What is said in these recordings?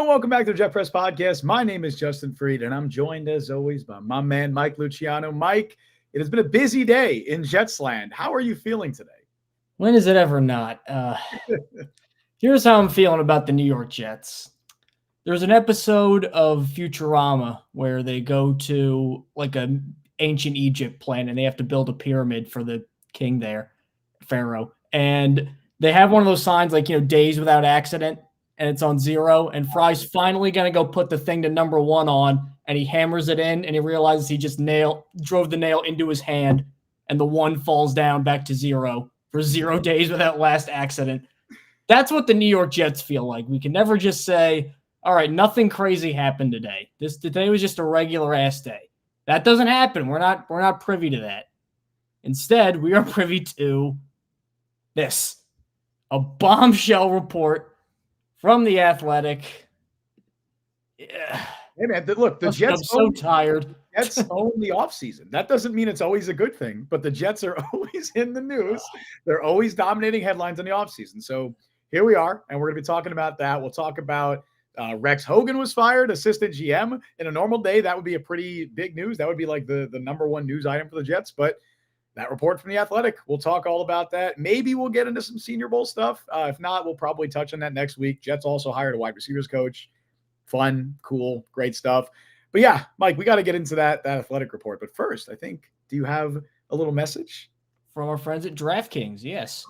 and welcome back to the Jet Press Podcast. My name is Justin Fried, and I'm joined, as always, by my man, Mike Luciano. Mike, it has been a busy day in Jetsland. How are you feeling today? When is it ever not? Here's how I'm feeling about the New York Jets. There's an episode of Futurama where they go to like an ancient Egypt planet and they have to build a pyramid for the king there, Pharaoh. And they have one of those signs like, days without accident, and it's on 0. And Fry's finally going to go put the thing to number 1 on, and he hammers it in, and he realizes he just drove the nail into his hand, and the 1 falls down back to 0 for 0 days without last accident. That's what the New York Jets feel like. We can never just say, all right, nothing crazy happened today. Today was just a regular ass day. That doesn't happen. We're not privy to that. Instead, we are privy to this. A bombshell report from The Athletic. Yeah. Hey, man, look, the Jets I'm so tired. Jets own the offseason. That doesn't mean it's always a good thing, but the Jets are always in the news. They're always dominating headlines in the offseason. So here we are, and we're going to be talking about that. We'll talk about Rex Hogan was fired, assistant GM. In a normal day, that would be a pretty big news. That would be like the number one news item for the Jets, but that report from The Athletic, we'll talk all about that. Maybe we'll get into some Senior Bowl stuff. If not, we'll probably touch on that next week. Jets also hired a wide receivers coach. Fun, cool, great stuff. But yeah, Mike, we got to get into that Athletic report. But first, I think, do you have a little message? From our friends at DraftKings, yes.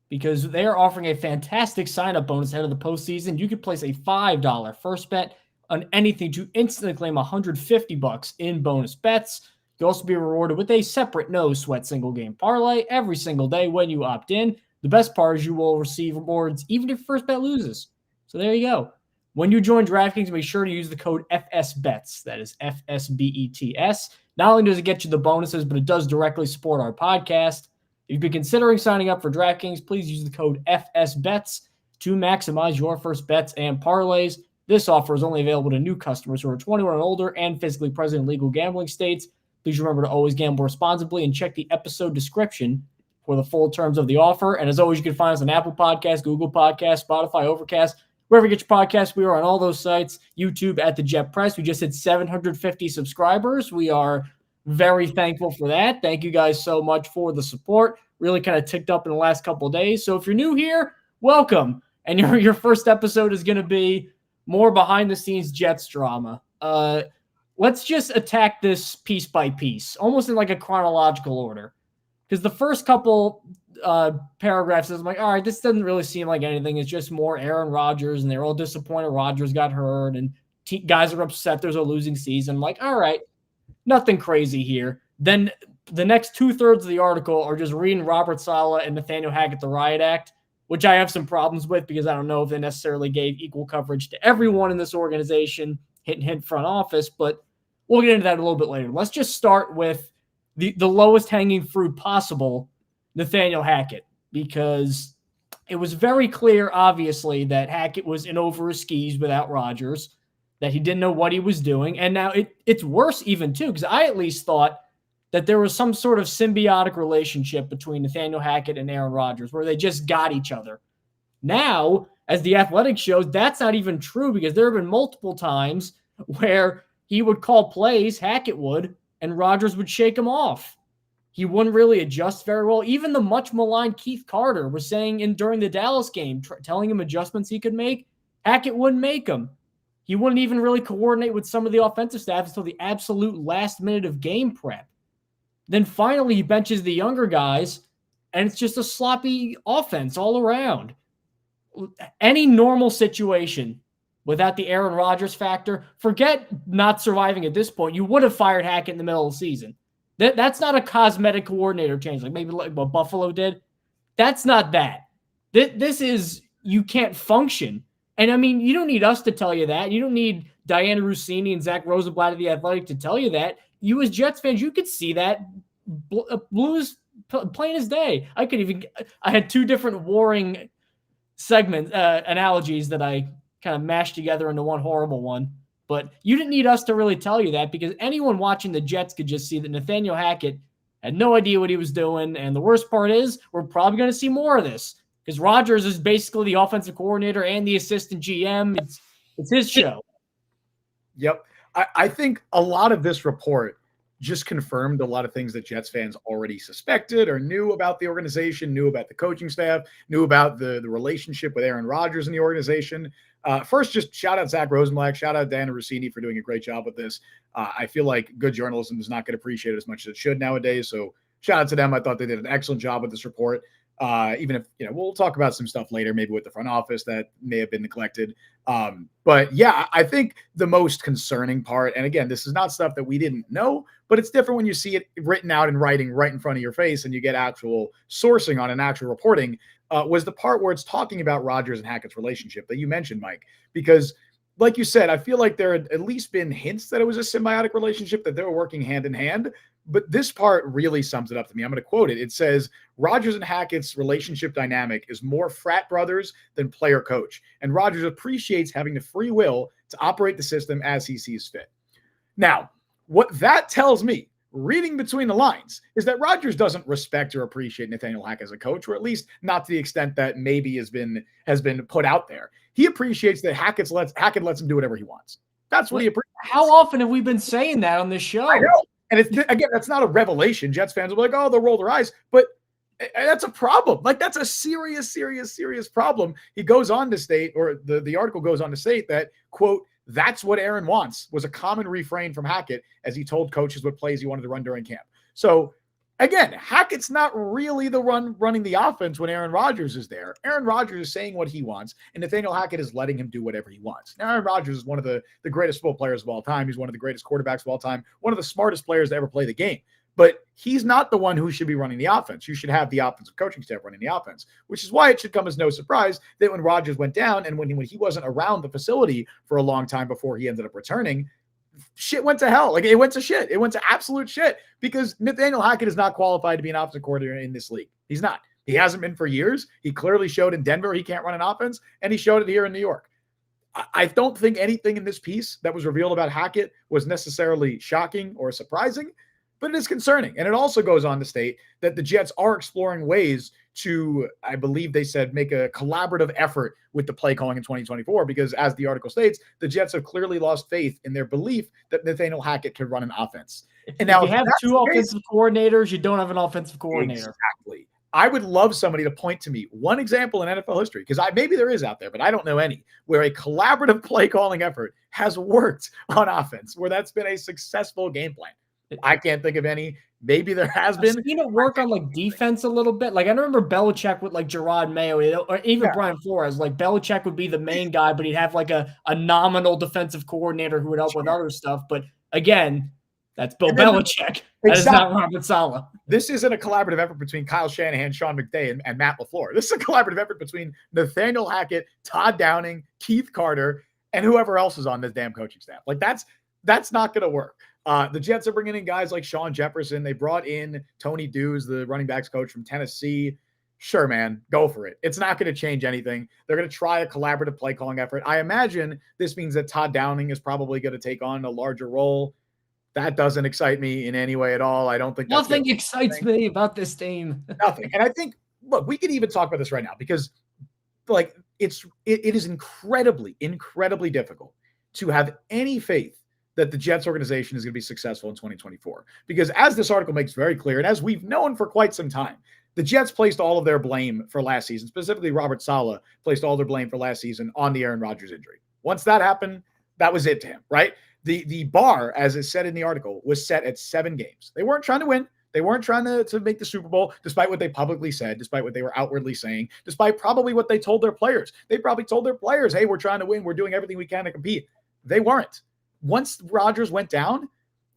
Because they are offering a fantastic sign-up bonus ahead of the postseason. You could place a $5 first bet on anything to instantly claim $150 in bonus bets. You'll also be rewarded with a separate no-sweat single-game parlay every single day when you opt in. The best part is you will receive rewards even if your first bet loses. So there you go. When you join DraftKings, make sure to use the code FSBETS. That is FSBETS. Not only does it get you the bonuses, but it does directly support our podcast. If you've been considering signing up for DraftKings, please use the code FSBETS to maximize your first bets and parlays. This offer is only available to new customers who are 21 and older and physically present in legal gambling states. Please remember to always gamble responsibly and check the episode description for the full terms of the offer. And as always, you can find us on Apple Podcasts, Google Podcasts, Spotify, Overcast, wherever you get your podcasts. We are on all those sites. YouTube at The Jet Press. We just hit 750 subscribers. We are very thankful for that. Thank you guys so much for the support. Really kind of ticked up in the last couple of days. So if you're new here, welcome. And your first episode is going to be more behind-the-scenes Jets drama. Let's just attack this piece by piece, almost in like a chronological order. Because the first couple paragraphs is like, all right, this doesn't really seem like anything. It's just more Aaron Rodgers, and they're all disappointed Rodgers got hurt, and guys are upset there's a losing season. I'm like, all right, nothing crazy here. Then the next 2/3 of the article are just reading Robert Salah and Nathaniel Hackett, the Riot Act, which I have some problems with because I don't know if they necessarily gave equal coverage to everyone in this organization, hint front office, but we'll get into that a little bit later. Let's just start with the lowest hanging fruit possible, Nathaniel Hackett, because it was very clear, obviously, that Hackett was in over his skis without Rodgers, that he didn't know what he was doing. And now it's worse even, too, because I at least thought that there was some sort of symbiotic relationship between Nathaniel Hackett and Aaron Rodgers, where they just got each other. Now, as The Athletic shows, that's not even true, because there have been multiple times where he would call plays, Hackett would, and Rodgers would shake him off. He wouldn't really adjust very well. Even the much maligned Keith Carter was saying during the Dallas game, telling him adjustments he could make, Hackett wouldn't make them. He wouldn't even really coordinate with some of the offensive staff until the absolute last minute of game prep. Then finally he benches the younger guys, and it's just a sloppy offense all around. Any normal situation without the Aaron Rodgers factor, forget not surviving at this point. You would have fired Hackett in the middle of the season. That's not a cosmetic coordinator change, like maybe like what Buffalo did. That's not that. This is, you can't function. And I mean, you don't need us to tell you that. You don't need Diana Rossini and Zach Rosenblatt of The Athletic to tell you that. You as Jets fans, you could see that. Blue is plain as day. I had 2 different warring segments, analogies that I kind of mashed together into one horrible one. But you didn't need us to really tell you that, because anyone watching the Jets could just see that Nathaniel Hackett had no idea what he was doing. And the worst part is we're probably going to see more of this, because Rodgers is basically the offensive coordinator and the assistant GM. It's his show. Yep. I think a lot of this report just confirmed a lot of things that Jets fans already suspected or knew about the organization, knew about the coaching staff, knew about the relationship with Aaron Rodgers in the organization. First, just shout out Zach Rosenblatt, shout out Dan Rossini for doing a great job with this. I feel like good journalism does not get appreciated as much as it should nowadays. So shout out to them. I thought they did an excellent job with this report. Even if, we'll talk about some stuff later, maybe with the front office that may have been neglected. But yeah, I think the most concerning part, and again, this is not stuff that we didn't know, but it's different when you see it written out in writing right in front of your face and you get actual sourcing on an actual reporting, was the part where it's talking about Rodgers and Hackett's relationship that you mentioned, Mike, because like you said, I feel like there had at least been hints that it was a symbiotic relationship, that they were working hand in hand. But this part really sums it up to me. I'm going to quote it. It says, Rodgers and Hackett's relationship dynamic is more frat brothers than player coach. And Rodgers appreciates having the free will to operate the system as he sees fit. Now, what that tells me, reading between the lines, is that Rodgers doesn't respect or appreciate Nathaniel Hackett as a coach, or at least not to the extent that maybe has been put out there. He appreciates that Hackett lets him do whatever he wants. That's what he appreciates. How often have we been saying that on this show? I know. And it's, again, that's not a revelation. Jets fans will be like, oh, they'll roll their eyes. But that's a problem. Like, that's a serious problem. He goes on to state, or the article goes on to state that, quote, that's what Aaron wants, was a common refrain from Hackett as he told coaches what plays he wanted to run during camp. So, again, Hackett's not really the running the offense when Aaron Rodgers is there. Aaron Rodgers is saying what he wants, and Nathaniel Hackett is letting him do whatever he wants. Now, Aaron Rodgers is one of the greatest football players of all time. He's one of the greatest quarterbacks of all time, one of the smartest players to ever play the game. But he's not the one who should be running the offense. You should have the offensive coaching staff running the offense, which is why it should come as no surprise that when Rodgers went down and when he wasn't around the facility for a long time before he ended up returning, shit went to hell. Like, it went to shit. It went to absolute shit because Nathaniel Hackett is not qualified to be an offensive coordinator in this league. He's not. He hasn't been for years. He clearly showed in Denver he can't run an offense, and he showed it here in New York. I don't think anything in this piece that was revealed about Hackett was necessarily shocking or surprising, but it is concerning. And it also goes on to state that the Jets are exploring ways to, I believe they said, make a collaborative effort with the play calling in 2024, because as the article states, the Jets have clearly lost faith in their belief that Nathaniel Hackett can run an offense. And now, if you have two offensive coordinators, you don't have an offensive coordinator. Exactly. I would love somebody to point to me one example in NFL history, because maybe there is out there, but I don't know any, where a collaborative play calling effort has worked on offense, where that's been a successful game plan. I can't think of any. Maybe there has been. I've seen it work on like defense a little bit. Like, I remember Belichick with like Gerard Mayo or even Brian Flores. Like, Belichick would be the main guy, but he'd have like a nominal defensive coordinator who would help with other stuff. But again, that's Bill Belichick. That is not Robert Salah. This isn't a collaborative effort between Kyle Shanahan, Sean McVay, and Matt LaFleur. This is a collaborative effort between Nathaniel Hackett, Todd Downing, Keith Carter, and whoever else is on this damn coaching staff. Like, that's not going to work. The Jets are bringing in guys like Shawn Jefferson. They brought in Tony Dews, the running backs coach from Tennessee. Sure, man, go for it. It's not going to change anything. They're going to try a collaborative play calling effort. I imagine this means that Todd Downing is probably going to take on a larger role. That doesn't excite me in any way at all. I don't think nothing excites me about this team. Nothing. And I think, look, we could even talk about this right now because, like, it is incredibly difficult to have any faith that the Jets organization is going to be successful in 2024. Because as this article makes very clear, and as we've known for quite some time, the Jets placed all of their blame for last season, specifically Robert Salah placed all their blame for last season on the Aaron Rodgers injury. Once that happened, that was it to him, right? The bar, as is said in the article, was set at 7 games. They weren't trying to win. They weren't trying to make the Super Bowl, despite what they publicly said, despite what they were outwardly saying, despite probably what they told their players. They probably told their players, hey, we're trying to win. We're doing everything we can to compete. They weren't. Once Rodgers went down,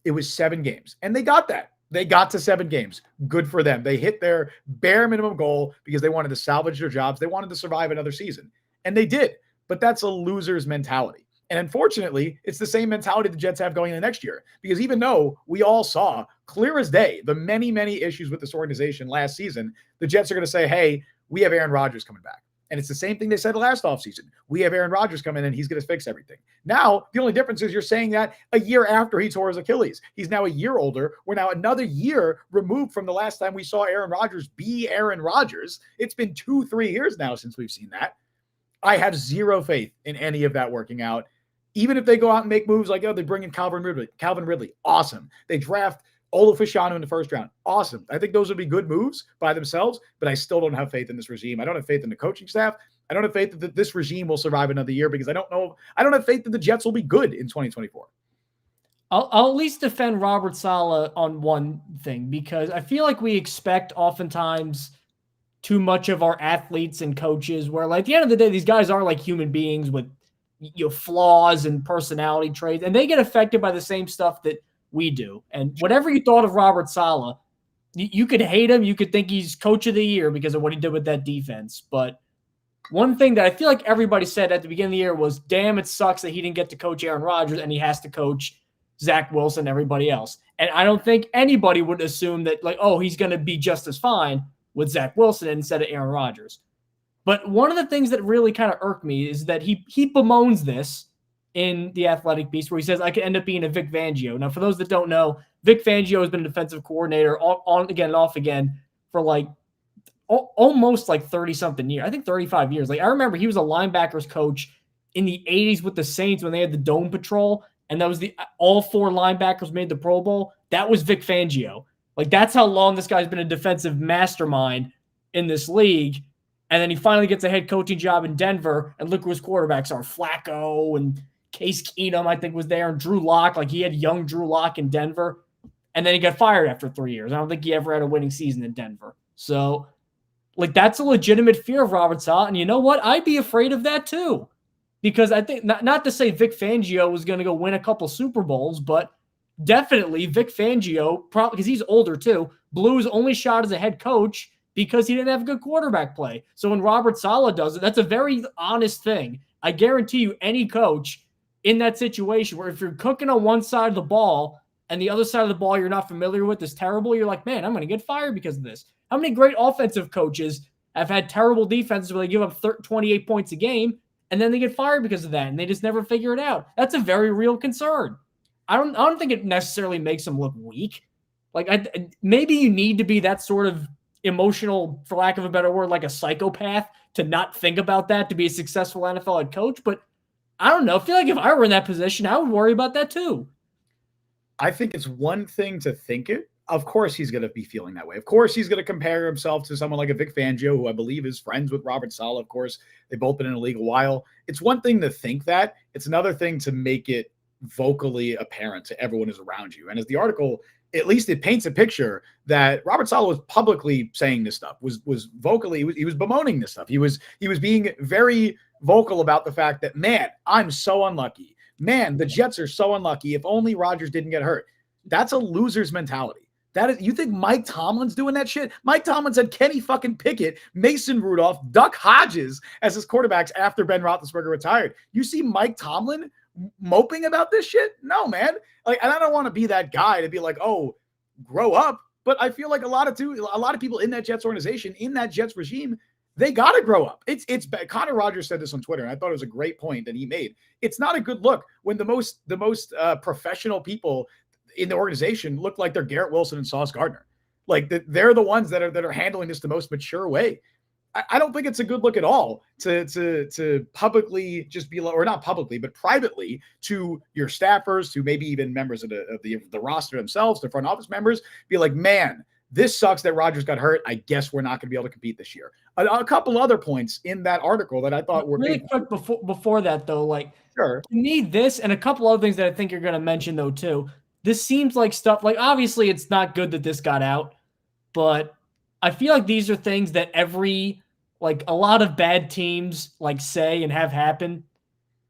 it was 7 games. And they got that. They got to 7 games. Good for them. They hit their bare minimum goal because they wanted to salvage their jobs. They wanted to survive another season. And they did. But that's a loser's mentality. And unfortunately, it's the same mentality the Jets have going into next year. Because even though we all saw clear as day the many, many issues with this organization last season, the Jets are going to say, hey, we have Aaron Rodgers coming back. And it's the same thing they said last offseason. We have Aaron Rodgers coming in and he's going to fix everything. Now, the only difference is you're saying that a year after he tore his Achilles. He's now a year older. We're now another year removed from the last time we saw Aaron Rodgers be Aaron Rodgers. It's been 2-3 years now since we've seen that. I have zero faith in any of that working out. Even if they go out and make moves like, oh, they bring in Calvin Ridley, awesome. They draft Olufoshanu in the first round, awesome. I think those would be good moves by themselves, but I still don't have faith in this regime. I don't have faith in the coaching staff. I don't have faith that this regime will survive another year because I don't have faith that the Jets will be good in 2024. I'll at least defend Robert Saleh on one thing, because I feel like we expect oftentimes too much of our athletes and coaches, where like at the end of the day, these guys are like human beings with flaws and personality traits, and they get affected by the same stuff that we do. And whatever you thought of Robert Saleh, you could hate him. You could think he's coach of the year because of what he did with that defense. But one thing that I feel like everybody said at the beginning of the year was, damn, it sucks that he didn't get to coach Aaron Rodgers and he has to coach Zach Wilson and everybody else. And I don't think anybody would assume that, like, oh, he's going to be just as fine with Zach Wilson instead of Aaron Rodgers. But one of the things that really kind of irked me is that he bemoans this in The Athletic Beast, where he says, I could end up being a Vic Fangio. Now, for those that don't know, Vic Fangio has been a defensive coordinator on again and off again for like almost like 30-something years. I think 35 years. Like, I remember he was a linebackers coach in the 80s with the Saints when they had the Dome Patrol, and that was all 4 linebackers made the Pro Bowl. That was Vic Fangio. Like, that's how long this guy's been a defensive mastermind in this league. And then he finally gets a head coaching job in Denver, and look who his quarterbacks are. Flacco and Case Keenum, I think, was there, and Drew Lock. Like, he had young Drew Lock in Denver, and then he got fired after 3 years. I don't think he ever had a winning season in Denver. So, like, that's a legitimate fear of Robert Saleh. And you know what? I'd be afraid of that too. Because I think, not to say Vic Fangio was going to go win a couple Super Bowls, but definitely Vic Fangio, probably because he's older too, blew his only shot as a head coach because he didn't have good quarterback play. So when Robert Saleh does it, that's a very honest thing. I guarantee you, any coach in that situation where if you're cooking on one side of the ball and the other side of the ball you're not familiar with is terrible, you're like, man, I'm going to get fired because of this. How many great offensive coaches have had terrible defenses where they give up 28 points a game and then they get fired because of that and they just never figure it out? That's a very real concern. I don't think it necessarily makes them look weak. Like, maybe you need to be that sort of emotional, for lack of a better word, like a psychopath to not think about that to be a successful NFL head coach. But I don't know. I feel like if I were in that position, I would worry about that too. I think it's one thing to think it. Of course he's going to be feeling that way. Of course he's going to compare himself to someone like a Vic Fangio, who I believe is friends with Robert Saleh. Of course, they've both been in the league a while. It's one thing to think that. It's another thing to make it vocally apparent to everyone who's around you. And as the article, at least it paints a picture that Robert Saleh was publicly saying this stuff, was vocally, he was bemoaning this stuff. He was being very vocal about the fact that, man, I'm so unlucky. Man, the Jets are so unlucky. If only Rodgers didn't get hurt. That's a loser's mentality. That is, you think Mike Tomlin's doing that shit? Mike Tomlin's had Kenny fucking Pickett, Mason Rudolph, Duck Hodges as his quarterbacks after Ben Roethlisberger retired. You see Mike Tomlin moping about this shit? No, man. Like, and I don't want to be that guy to be like, oh, grow up. But I feel like a lot of people in that Jets organization, in that Jets regime, they got to grow up. It's Connor Rogers said this on Twitter, and I thought it was a great point that he made. It's not a good look when the most professional people in the organization look like they're Garrett Wilson and Sauce Gardner. Like, they're the ones that are handling this the most mature way. I don't think it's a good look at all to publicly just be, or not publicly, but privately to your staffers, to maybe even members of the roster themselves, the front office members, be like, man, this sucks that Rodgers got hurt. I guess we're not going to be able to compete this year. A couple other points in that article that I thought were really quick before that, though. Like, sure, you need this and a couple other things that I think you're going to mention, though, too. This seems like stuff, like, obviously it's not good that this got out, but I feel like these are things that a lot of bad teams like say and have happen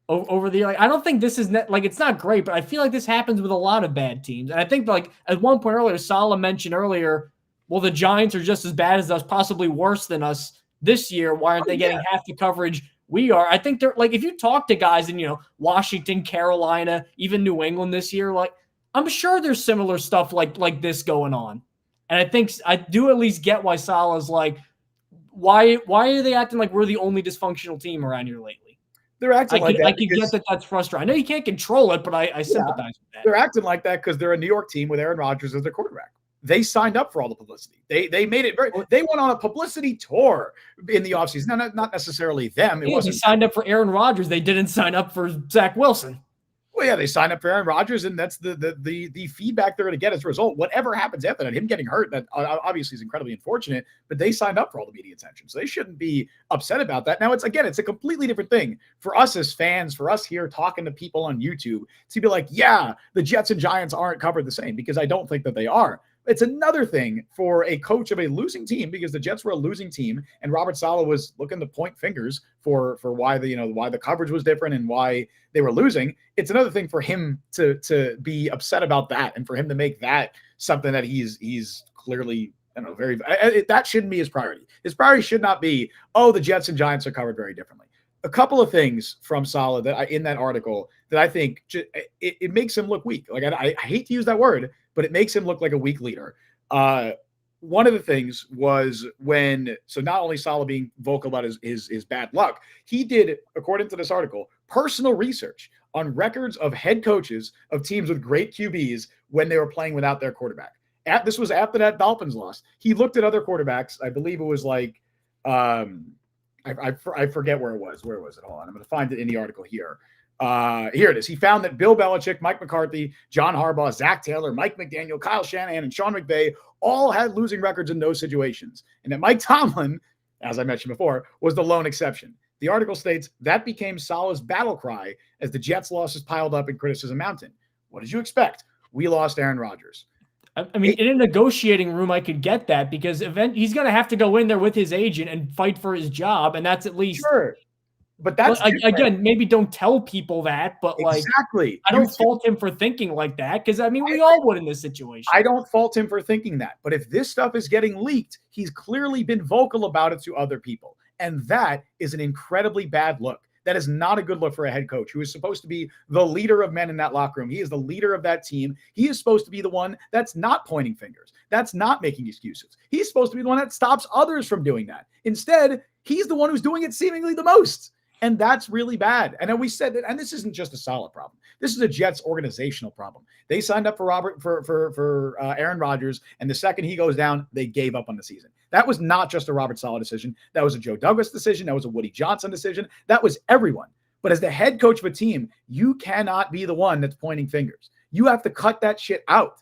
over the year. Like, I don't think this is it's not great, but I feel like this happens with a lot of bad teams. And I think, like, at one point earlier, Salah mentioned earlier, well, the Giants are just as bad as us, possibly worse than us this year. Why aren't they getting half the coverage we are? I think they're, like, if you talk to guys in, Washington, Carolina, even New England this year, like, I'm sure there's similar stuff like this going on. And I think I do at least get why Salah's like, why are they acting like we're the only dysfunctional team around here lately? They're acting like that. I can get that that's frustrating. I know you can't control it, but I sympathize with that. They're acting like that because they're a New York team with Aaron Rodgers as their quarterback. they signed up for all the publicity. They made it they went on a publicity tour in the offseason. No, not necessarily them. It wasn't. They signed up for Aaron Rodgers. They didn't sign up for Zach Wilson. Well, yeah, they signed up for Aaron Rodgers, and that's the feedback they're going to get as a result. Whatever happens after that, him getting hurt, that obviously is incredibly unfortunate, but they signed up for all the media attention. So they shouldn't be upset about that. Now, it's a completely different thing for us as fans, for us here talking to people on YouTube, to be like, yeah, the Jets and Giants aren't covered the same, because I don't think that they are. It's another thing for a coach of a losing team, because the Jets were a losing team, and Robert Saleh was looking to point fingers for why the coverage was different and why they were losing. It's another thing for him to be upset about that, and for him to make that something that he's clearly, that shouldn't be his priority. His priority should not be, oh, the Jets and Giants are covered very differently. A couple of things from Saleh in that article that I think it makes him look weak. Like, I hate to use that word, but it makes him look like a weak leader. One of the things was so not only Saleh being vocal about his bad luck, he did, according to this article, personal research on records of head coaches of teams with great QBs when they were playing without their quarterback. This was after that Dolphins loss. He looked at other quarterbacks. I believe it was like, I forget where it was. Where was it? Hold on. I'm going to find it in the article here. Here it is. He found that Bill Belichick, Mike McCarthy, John Harbaugh, Zach Taylor, Mike McDaniel, Kyle Shanahan, and Sean McVay all had losing records in those situations. And that Mike Tomlin, as I mentioned before, was the lone exception. The article states that became Saleh's battle cry as the Jets' losses piled up and criticism mounted. What did you expect? We lost Aaron Rodgers. I mean, in a negotiating room, I could get that, because he's going to have to go in there with his agent and fight for his job, and that's at least sure. But that's again, maybe don't tell people that, but exactly. I don't fault him for thinking like that, because I mean, we all would in this situation. I don't fault him for thinking that. But if this stuff is getting leaked, he's clearly been vocal about it to other people. And that is an incredibly bad look. That is not a good look for a head coach who is supposed to be the leader of men in that locker room. He is the leader of that team. He is supposed to be the one that's not pointing fingers. That's not making excuses. He's supposed to be the one that stops others from doing that. Instead, he's the one who's doing it seemingly the most. And that's really bad. And then we said that, and this isn't just a Saleh problem. This is a Jets organizational problem. They signed up for Aaron Rodgers, and the second he goes down, they gave up on the season. That was not just a Robert Saleh decision. That was a Joe Douglas decision. That was a Woody Johnson decision. That was everyone. But as the head coach of a team, you cannot be the one that's pointing fingers. You have to cut that shit out.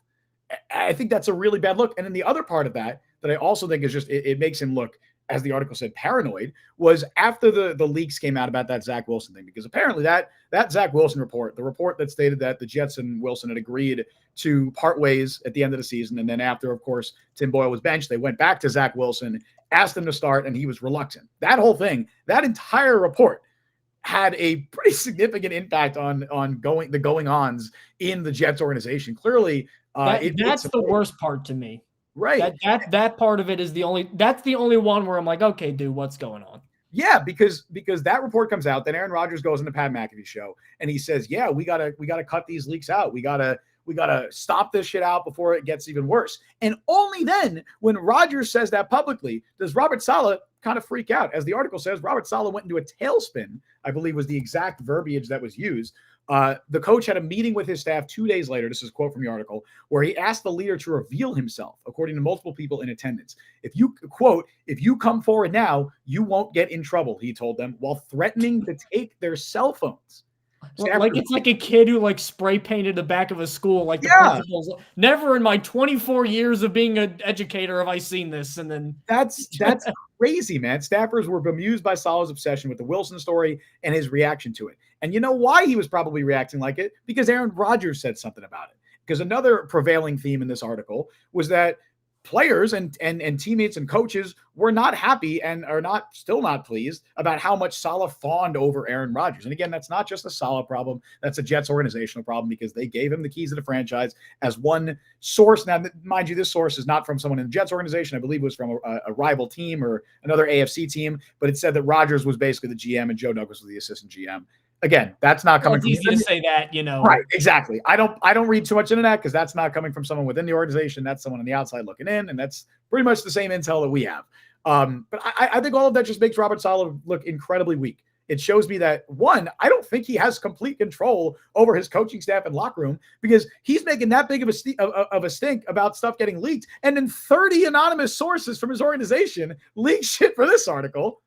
I think that's a really bad look. And then the other part of that I also think is just, it makes him look, as the article said, paranoid, was after the leaks came out about that Zach Wilson thing, because apparently that Zach Wilson report, the report that stated that the Jets and Wilson had agreed to part ways at the end of the season. And then after, of course, Tim Boyle was benched, they went back to Zach Wilson, asked him to start, and he was reluctant. That whole thing, that entire report had a pretty significant impact on the going-ons in the Jets organization. Clearly, that's the worst part to me. Right. That part of it is the only one where I'm like, okay, dude, what's going on? Yeah, because that report comes out, then Aaron Rodgers goes on the Pat McAfee show and he says, yeah, we gotta cut these leaks out. We gotta stop this shit out before it gets even worse. And only then, when Rodgers says that publicly, does Robert Saleh kind of freak out. As the article says, Robert Saleh went into a tailspin, I believe was the exact verbiage that was used. The coach had a meeting with his staff 2 days later, this is a quote from the article, where he asked the leader to reveal himself, according to multiple people in attendance. If you come forward now, you won't get in trouble, he told them, while threatening to take their cell phones. Like it's like a kid who like spray painted the back of a school. Like the principals. Never in my 24 years of being an educator have I seen this. And then that's crazy, man. Staffers were bemused by Saleh's obsession with the Wilson story and his reaction to it. And you know why he was probably reacting like it? Because Aaron Rodgers said something about it. Because another prevailing theme in this article was that players and teammates and coaches were not happy and are still not pleased about how much Saleh fawned over Aaron Rodgers. And again, that's not just a Saleh problem. That's a Jets organizational problem because they gave him the keys to the franchise as one source. Now, mind you, this source is not from someone in the Jets organization. I believe it was from a rival team or another AFC team, but it said that Rodgers was basically the GM and Joe Douglas was the assistant GM. Again, that's not coming from. It's easy to say that, you know. Right, exactly. I don't read too much into that because that's not coming from someone within the organization. That's someone on the outside looking in, and that's pretty much the same intel that we have. But I think all of that just makes Robert Saleh look incredibly weak. It shows me that, one, I don't think he has complete control over his coaching staff and locker room, because he's making that big of a stink about stuff getting leaked. And then 30 anonymous sources from his organization leaked shit for this article.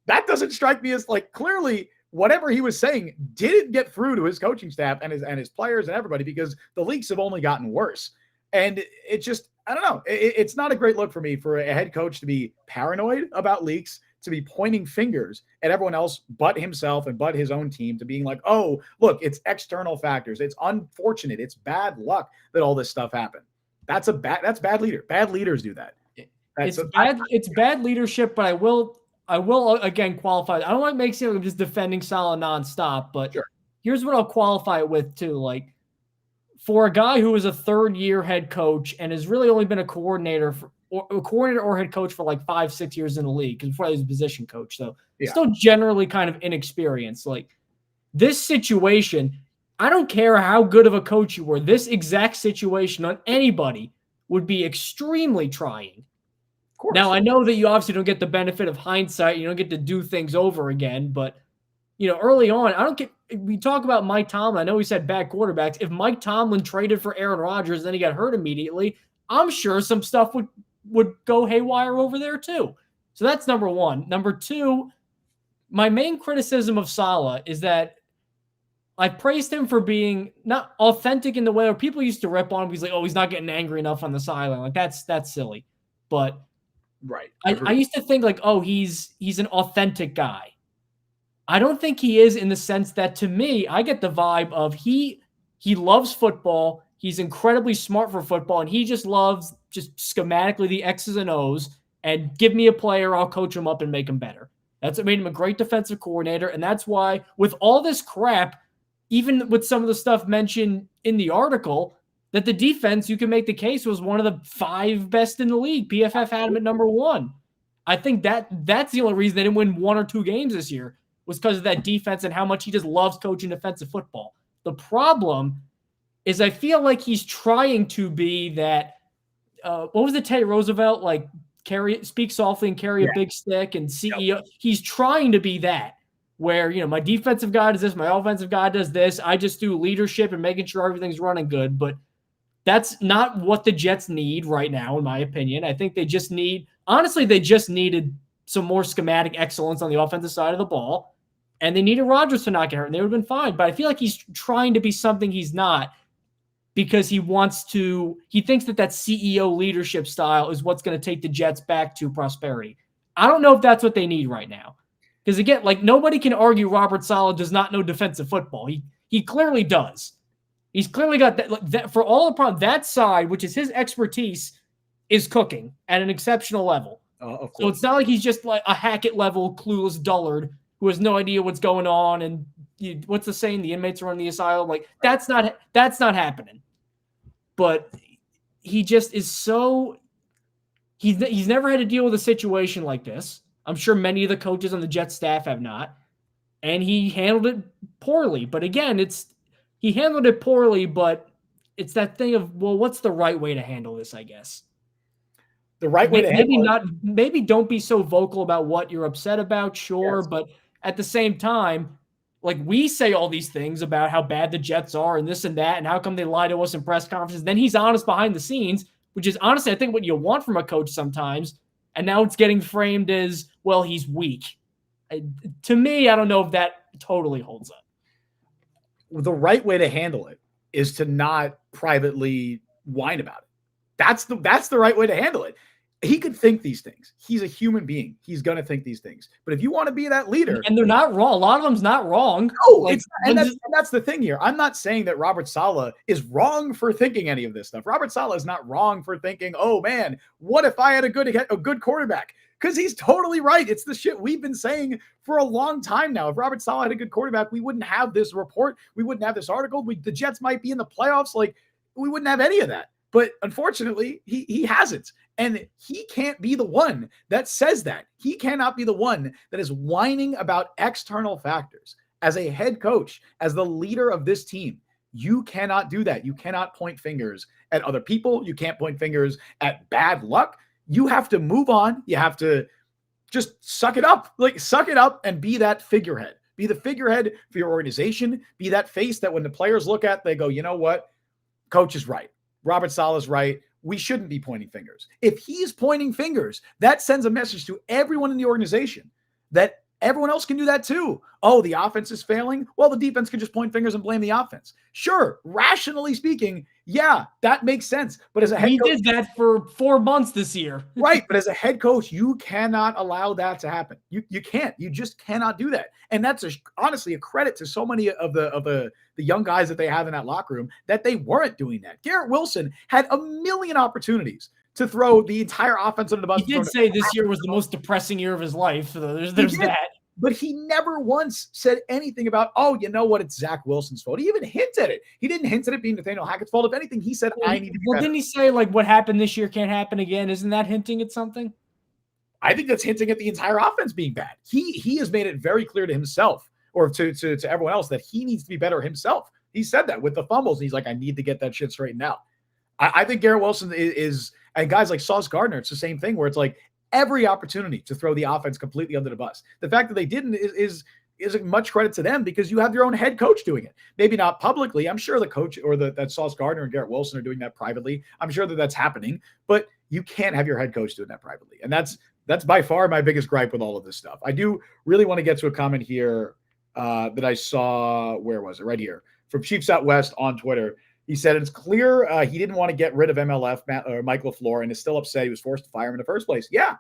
That doesn't strike me as, like, clearly whatever he was saying didn't get through to his coaching staff and his players and everybody, because the leaks have only gotten worse. And it just, I don't know. It's not a great look for me for a head coach to be paranoid about leaks, to be pointing fingers at everyone else but himself and but his own team, to being like, oh, look, it's external factors. It's unfortunate. It's bad luck that all this stuff happened. That's bad leader. Bad leaders do that. It's bad leadership, but I will again qualify. I don't want to make it seem like I'm just defending Salah nonstop, but sure. Here's what I'll qualify it with too. Like, for a guy who is a third-year head coach and has really only been a coordinator or head coach for like 5-6 years in the league, because before he was a position coach, so still generally kind of inexperienced. Like, this situation, I don't care how good of a coach you were, this exact situation on anybody would be extremely trying. Now, I know that you obviously don't get the benefit of hindsight. You don't get to do things over again. But, early on, we talk about Mike Tomlin. I know he said bad quarterbacks. If Mike Tomlin traded for Aaron Rodgers, then he got hurt immediately, I'm sure some stuff would go haywire over there too. So that's number one. Number two, my main criticism of Salah is that I praised him for being not authentic in the way where people used to rip on him. He's like, oh, he's not getting angry enough on the sideline. Like, that's silly. But right. I used to think like, oh, he's an authentic guy. I don't think he is, in the sense that, to me, I get the vibe of he loves football. He's incredibly smart for football, and he just loves just schematically the X's and O's, and give me a player, I'll coach him up and make him better. That's what made him a great defensive coordinator, and that's why, with all this crap, even with some of the stuff mentioned in the article, that the defense, you can make the case, was one of the 5 best in the league. PFF had him at number 1. I think that's the only reason they didn't win 1 or 2 games this year, was because of that defense and how much he just loves coaching defensive football. The problem is I feel like he's trying to be that, what was it, Teddy Roosevelt, like, speak softly and carry a big stick, and CEO. Yep. He's trying to be that, where, my defensive guy does this, my offensive guy does this. I just do leadership and making sure everything's running good. But that's not what the Jets need right now, in my opinion. I think they just needed some more schematic excellence on the offensive side of the ball. And they needed Rodgers to not get hurt, and they would have been fine. But I feel like he's trying to be something he's not, because he thinks that CEO leadership style is what's going to take the Jets back to prosperity. I don't know if that's what they need right now. Because, again, like, nobody can argue Robert Salah does not know defensive football. He clearly does. He's clearly got that for all upon that side, which is his expertise, is cooking at an exceptional level. So it's not like he's just like a Hackett level clueless dullard who has no idea what's going on, and what's the saying? The inmates are on the asylum. Like, that's not happening. But he just is so he's never had to deal with a situation like this. I'm sure many of the coaches on the Jets staff have not, and he handled it poorly. But again, he handled it poorly, but it's that thing of, well, what's the right way to handle this? I guess the right way to handle it. Maybe don't be so vocal about what you're upset about. Sure, yes. But at the same time, like, we say all these things about how bad the Jets are and this and that, and how come they lie to us in press conferences. Then he's honest behind the scenes, which is honestly, I think, what you want from a coach sometimes. And now it's getting framed as, well, he's weak. To me, I don't know if that totally holds up. The right way to handle it is to not privately whine about it. That's the right way to handle it. He could think these things. He's a human being. He's going to think these things. But if you want to be that leader... And they're not wrong. A lot of them's not wrong. No, that's the thing here. I'm not saying that Robert Salah is wrong for thinking any of this stuff. Robert Salah is not wrong for thinking, oh, man, what if I had a good quarterback? Because he's totally right. It's the shit we've been saying for a long time now. If Robert Salah had a good quarterback, we wouldn't have this report. We wouldn't have this article. The Jets might be in the playoffs. Like, we wouldn't have any of that. But unfortunately, he hasn't. And he can't be the one that says that. He cannot be the one that is whining about external factors. As a head coach, as the leader of this team, you cannot do that. You cannot point fingers at other people. You can't point fingers at bad luck. You have to move on. You have to just suck it up. Like, suck it up and be that figurehead. Be the figurehead for your organization. Be that face that when the players look at, they go, you know what? Coach is right. Robert Saleh's right. We shouldn't be pointing fingers. If he's pointing fingers, that sends a message to everyone in the organization that everyone else can do that too. Oh, the offense is failing. Well, the defense can just point fingers and blame the offense. Sure, rationally speaking, yeah, that makes sense. But as a head coach, did that for 4 months this year. Right. But as a head coach, you cannot allow that to happen. You can't. You just cannot do that. And that's honestly a credit to so many of the young guys that they have in that locker room that they weren't doing that. Garrett Wilson had a million opportunities to throw the entire offense under the bus. He did say this year was the most depressing year of his life. So there's that. But he never once said anything about, oh, you know what? It's Zach Wilson's fault. He even hinted at it. He didn't hint at it being Nathaniel Hackett's fault. If anything, he said, I need to be better. Didn't he say, like, what happened this year can't happen again? Isn't that hinting at something? I think that's hinting at the entire offense being bad. He has made it very clear to himself or to everyone else that he needs to be better himself. He said that with the fumbles. He's like, I need to get that shit straightened out. I think Garrett Wilson is, and guys like Sauce Gardner, it's the same thing where it's like, every opportunity to throw the offense completely under the bus. The fact that they didn't is much credit to them because you have your own head coach doing it. Maybe not publicly. I'm sure the coach or that Sauce Gardner and Garrett Wilson are doing that privately. I'm sure that that's happening, but you can't have your head coach doing that privately. And that's by far my biggest gripe with all of this stuff. I do really want to get to a comment here that I saw. Where was it? Right here from Chiefs Out West on Twitter. He said it's clear he didn't want to get rid of Mike LaFleur and is still upset he was forced to fire him in the first place. Yeah,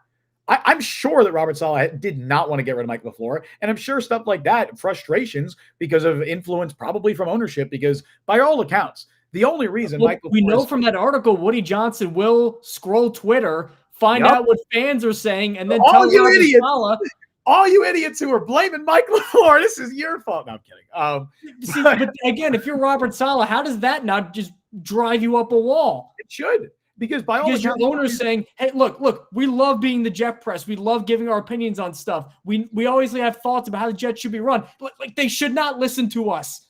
I'm sure that Robert Saleh did not want to get rid of Mike LaFleur. And I'm sure stuff like that, frustrations because of influence probably from ownership, because by all accounts, the only reason Mike LaFleur... We know from that article, Woody Johnson will scroll Twitter, find out what fans are saying, and then tell Robert Saleh... All you idiots who are blaming Mike LaFleur, this is your fault. No, I'm kidding. But again, if you're Robert Saleh, how does that not just drive you up a wall? It should. Because your owner's saying, hey, look, we love being the Jet Press. We love giving our opinions on stuff. We always have thoughts about how the Jets should be run. But like, they should not listen to us.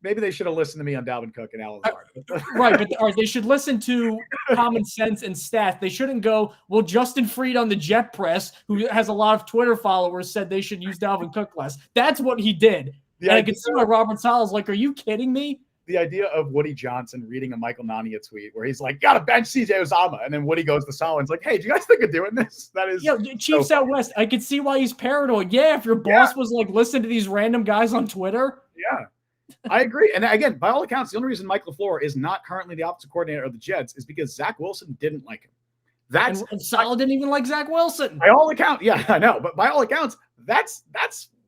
Maybe they should have listened to me on Dalvin Cook and Alan Lazard. Right, but they should listen to common sense and stats. They shouldn't go, well, Justin Fried on the Jet Press, who has a lot of Twitter followers, said they should use Dalvin Cook less. That's what he did. And I can see why Robert Saleh's like, are you kidding me? The idea of Woody Johnson reading a Michael Nania tweet where he's like, gotta bench CJ Uzomah. And then Woody goes to Saleh and's like, hey, do you guys think of doing this? That is Chiefs Out West. I could see why he's paranoid. Yeah, if your boss was like, listen to these random guys on Twitter. Yeah. I agree. And again, by all accounts, the only reason Mike LaFleur is not currently the offensive coordinator of the Jets is because Zach Wilson didn't like him. And Salah didn't even like Zach Wilson. By all accounts, yeah, I know. But by all accounts, that's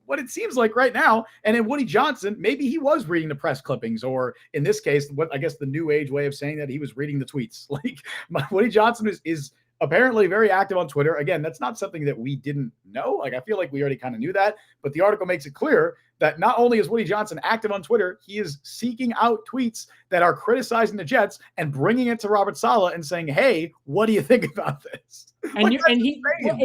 what it seems like right now. And in Woody Johnson, maybe he was reading the press clippings, or in this case, what I guess the new age way of saying that, he was reading the tweets. Like, Woody Johnson is apparently very active on Twitter. Again, that's not something that we didn't know. Like, I feel like we already kind of knew that, but the article makes it clear that not only is Woody Johnson active on Twitter, he is seeking out tweets that are criticizing the Jets and bringing it to Robert Saleh and saying, hey, what do you think about this? And,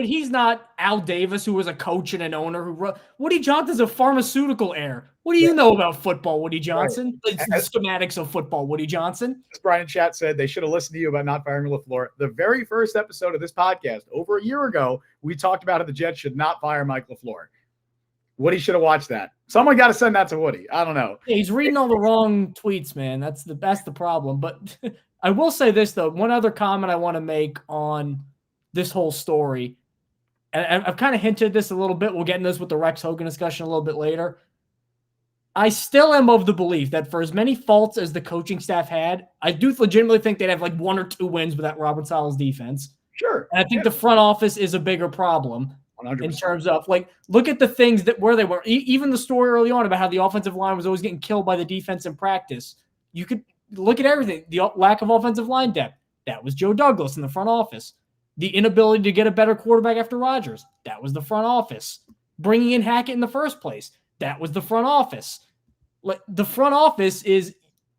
he's not Al Davis, who was a coach and an owner who wrote. Woody Johnson's a pharmaceutical heir. What do you know about football, Woody Johnson? Right. It's the schematics of football, Woody Johnson. As Brian Chat said, they should have listened to you about not firing LaFleur. The very first episode of this podcast, over a year ago, we talked about how the Jets should not fire Mike LaFleur. Woody should have watched that. Someone got to send that to Woody. I don't know. Yeah, he's reading all the wrong tweets, man. That's the problem. But I will say this, though. One other comment I want to make on this whole story, and I've kind of hinted this a little bit. We'll get into this with the Rex Hogan discussion a little bit later. I still am of the belief that for as many faults as the coaching staff had, I do legitimately think they'd have like 1 or 2 wins without Robert Saleh's defense. Sure. And I think the front office is a bigger problem 100%. In terms of, like, look at the things that where they were. Even the story early on about how the offensive line was always getting killed by the defense in practice. You could look at everything. The lack of offensive line depth. That was Joe Douglas in the front office. The inability to get a better quarterback after Rodgers. That was the front office. Bringing in Hackett in the first place. That was the front office. Like, the front office is,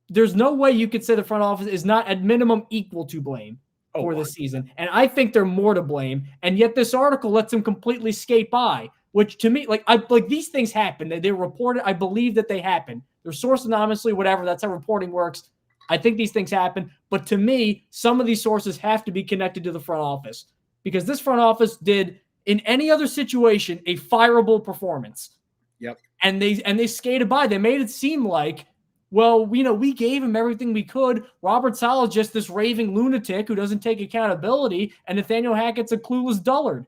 there's no way you could say the front office is not at minimum equal to blame for this season. And I think they're more to blame. And yet this article lets them completely skate by, which to me, like these things happen. They're reported. I believe that they happen. They're sourced anonymously, whatever. That's how reporting works. I think these things happen. But to me, some of these sources have to be connected to the front office, because this front office did in any other situation, a fireable performance. Yep. And they skated by. They made it seem like, well, we gave him everything we could. Robert Saleh is just this raving lunatic who doesn't take accountability, and Nathaniel Hackett's a clueless dullard.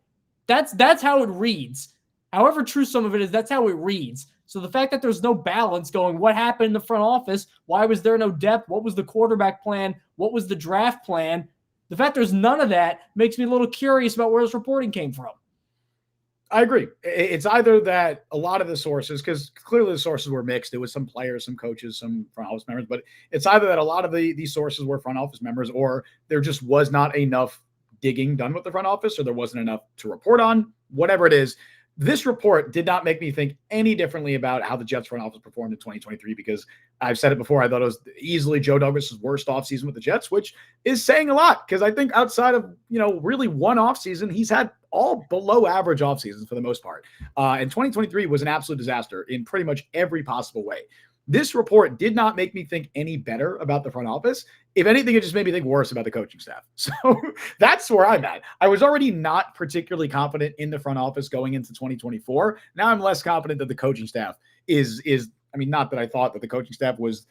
That's how it reads. However true some of it is, that's how it reads. So the fact that there's no balance going, what happened in the front office? Why was there no depth? What was the quarterback plan? What was the draft plan? The fact there's none of that makes me a little curious about where this reporting came from. I agree. It's either that a lot of the sources, because clearly the sources were mixed. There was some players, some coaches, some front office members, but it's either that a lot of these sources were front office members, or there just was not enough digging done with the front office, or there wasn't enough to report on. Whatever it is, this report did not make me think any differently about how the Jets front office performed in 2023, because I've said it before. I thought it was easily Joe Douglas's worst offseason with the Jets, which is saying a lot, because I think outside of, really one offseason, he's had all below average offseasons for the most part. And 2023 was an absolute disaster in pretty much every possible way. This report did not make me think any better about the front office. If anything, it just made me think worse about the coaching staff. So that's where I'm at. I was already not particularly confident in the front office going into 2024. Now I'm less confident that the coaching staff is not that I thought that the coaching staff was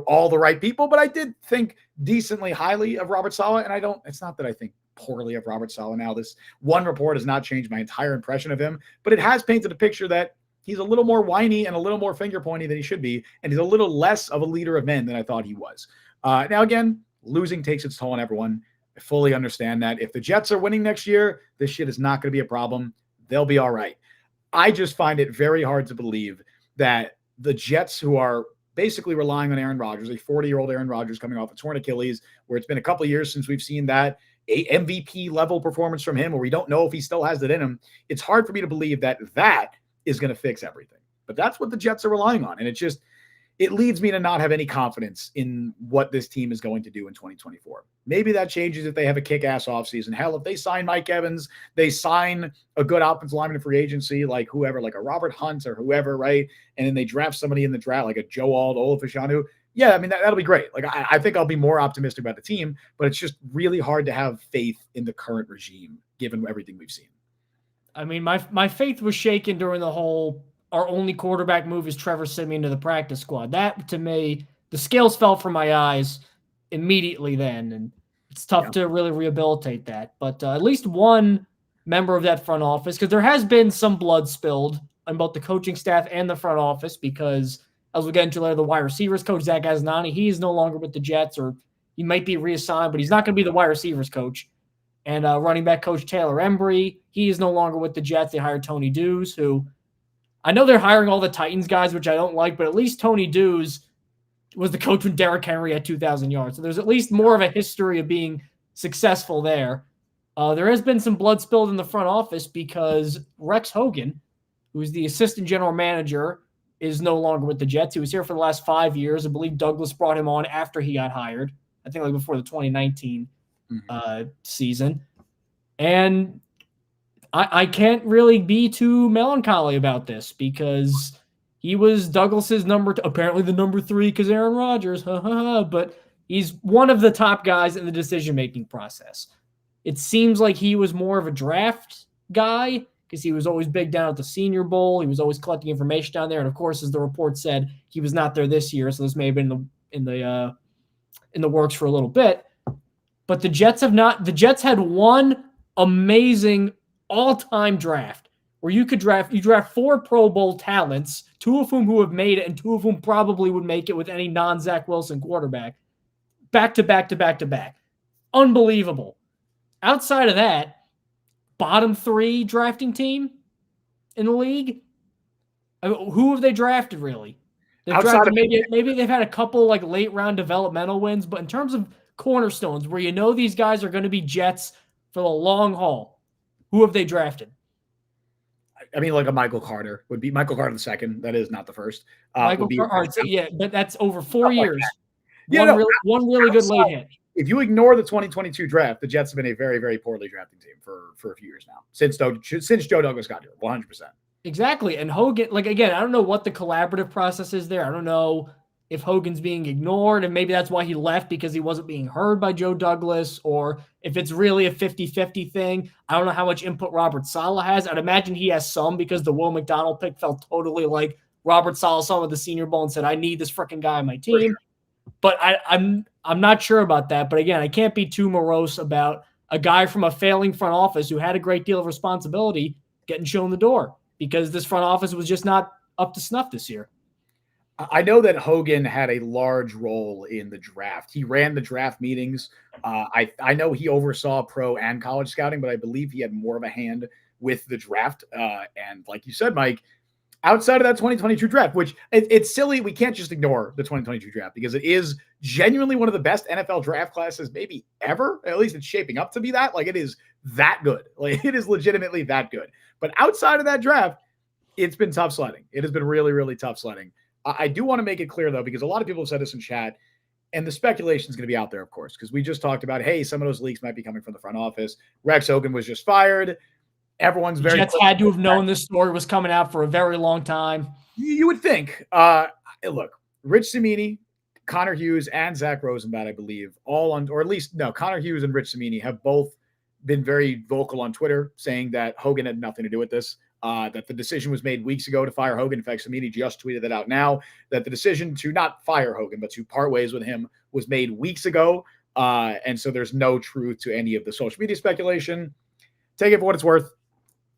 all the right people, but I did think decently highly of Robert Saleh. And it's not that I think poorly of Robert Saleh now. This one report has not changed my entire impression of him, but it has painted a picture that he's a little more whiny and a little more finger pointy than he should be. And he's a little less of a leader of men than I thought he was. Now, again, losing takes its toll on everyone. I fully understand that. If the Jets are winning next year, this shit is not going to be a problem. They'll be all right. I just find it very hard to believe that the Jets, who are basically relying on Aaron Rodgers, a 40-year-old Aaron Rodgers coming off a torn Achilles, where it's been a couple of years since we've seen that a MVP level performance from him, where we don't know if he still has it in him. It's hard for me to believe that is going to fix everything. But that's what the Jets are relying on. And it leads me to not have any confidence in what this team is going to do in 2024. Maybe that changes if they have a kick-ass offseason. Hell, if they sign Mike Evans, they sign a good offensive lineman in free agency, like whoever, like a Robert Hunt or whoever, right? And then they draft somebody in the draft, like a Joe Olafashanu. Yeah, that'll be great. Like, I think I'll be more optimistic about the team, but it's just really hard to have faith in the current regime, given everything we've seen. My faith was shaken during the whole, our only quarterback move is Trevor Siemian to the practice squad. That, to me, the scales fell from my eyes immediately then, and it's tough to really rehabilitate that. But at least one member of that front office, because there has been some blood spilled on both the coaching staff and the front office, because as we'll get into later, the wide receivers coach, Zach Galifianakis, he is no longer with the Jets, or he might be reassigned, but he's not going to be the wide receivers coach. And running back coach Taylor Embry, he is no longer with the Jets. They hired Tony Dews, who I know they're hiring all the Titans guys, which I don't like, but at least Tony Dews was the coach when Derrick Henry had 2,000 yards. So there's at least more of a history of being successful there. There has been some blood spilled in the front office because Rex Hogan, who is the assistant general manager, is no longer with the Jets. He was here for the last 5 years. I believe Douglas brought him on after he got hired. I think before the 2019 season. And I can't really be too melancholy about this, because he was Douglas's apparently the number 3 because Aaron Rodgers, but he's one of the top guys in the decision-making process. It seems like he was more of a draft guy because he was always big down at the Senior Bowl. He was always collecting information down there. And of course, as the report said, he was not there this year. So this may have been in the works for a little bit. But the Jets had one amazing all-time draft where you draft 4 Pro Bowl talents, 2 of whom who have made it and 2 of whom probably would make it with any non-Zach Wilson quarterback, back to back to back to back. Unbelievable. Outside of that, bottom 3 drafting team in the league. Who have they drafted really? Maybe they've had a couple like late round developmental wins, but in terms of cornerstones where these guys are going to be Jets for the long haul, who have they drafted? Like a Michael Carter would be Michael Carter the second. That is not the first. But that's over 4 years. Like One really good late hit. If you ignore the 2022 draft, the Jets have been a very, very poorly drafting team for a few years now, since Joe Douglas got here, 100%. Exactly. And Hogan, again, I don't know what the collaborative process is there. I don't know if Hogan's being ignored, and maybe that's why he left, because he wasn't being heard by Joe Douglas, or if it's really a 50-50 thing. I don't know how much input Robert Salah has. I'd imagine he has some, because the Will McDonald pick felt totally like Robert Salah saw with the Senior Bowl and said, I need this freaking guy on my team. Sure. But I'm not sure about that. But again, I can't be too morose about a guy from a failing front office who had a great deal of responsibility getting shown the door, because this front office was just not up to snuff this year. I know that Hogan had a large role in the draft. He ran the draft meetings. I know he oversaw pro and college scouting, but I believe he had more of a hand with the draft. And like you said, Mike, outside of that 2022 draft, which it's silly, we can't just ignore the 2022 draft, because it is genuinely one of the best NFL draft classes maybe ever. At least it's shaping up to be that. Like, it is that good. Like, it is legitimately that good. But outside of that draft, it's been tough sledding. It has been really, really tough sledding. I do want to make it clear, though, because a lot of people have said this in chat, and the speculation is going to be out there, of course, because we just talked about, hey, some of those leaks might be coming from the front office. Rex Hogan was just fired. Everyone's very Jets had to have known this story was coming out for a very long time. You would think. Look, Rich Cimini, Connor Hughes, and Zach Rosenblatt, I believe, all on, or at least, no, Connor Hughes and Rich Cimini have both been very vocal on Twitter saying that Hogan had nothing to do with this. That the decision was made weeks ago to fire Hogan. In fact, Cimini just tweeted that out now, that the decision to not fire Hogan, but to part ways with him, was made weeks ago. And so there's no truth to any of the social media speculation. Take it for what it's worth.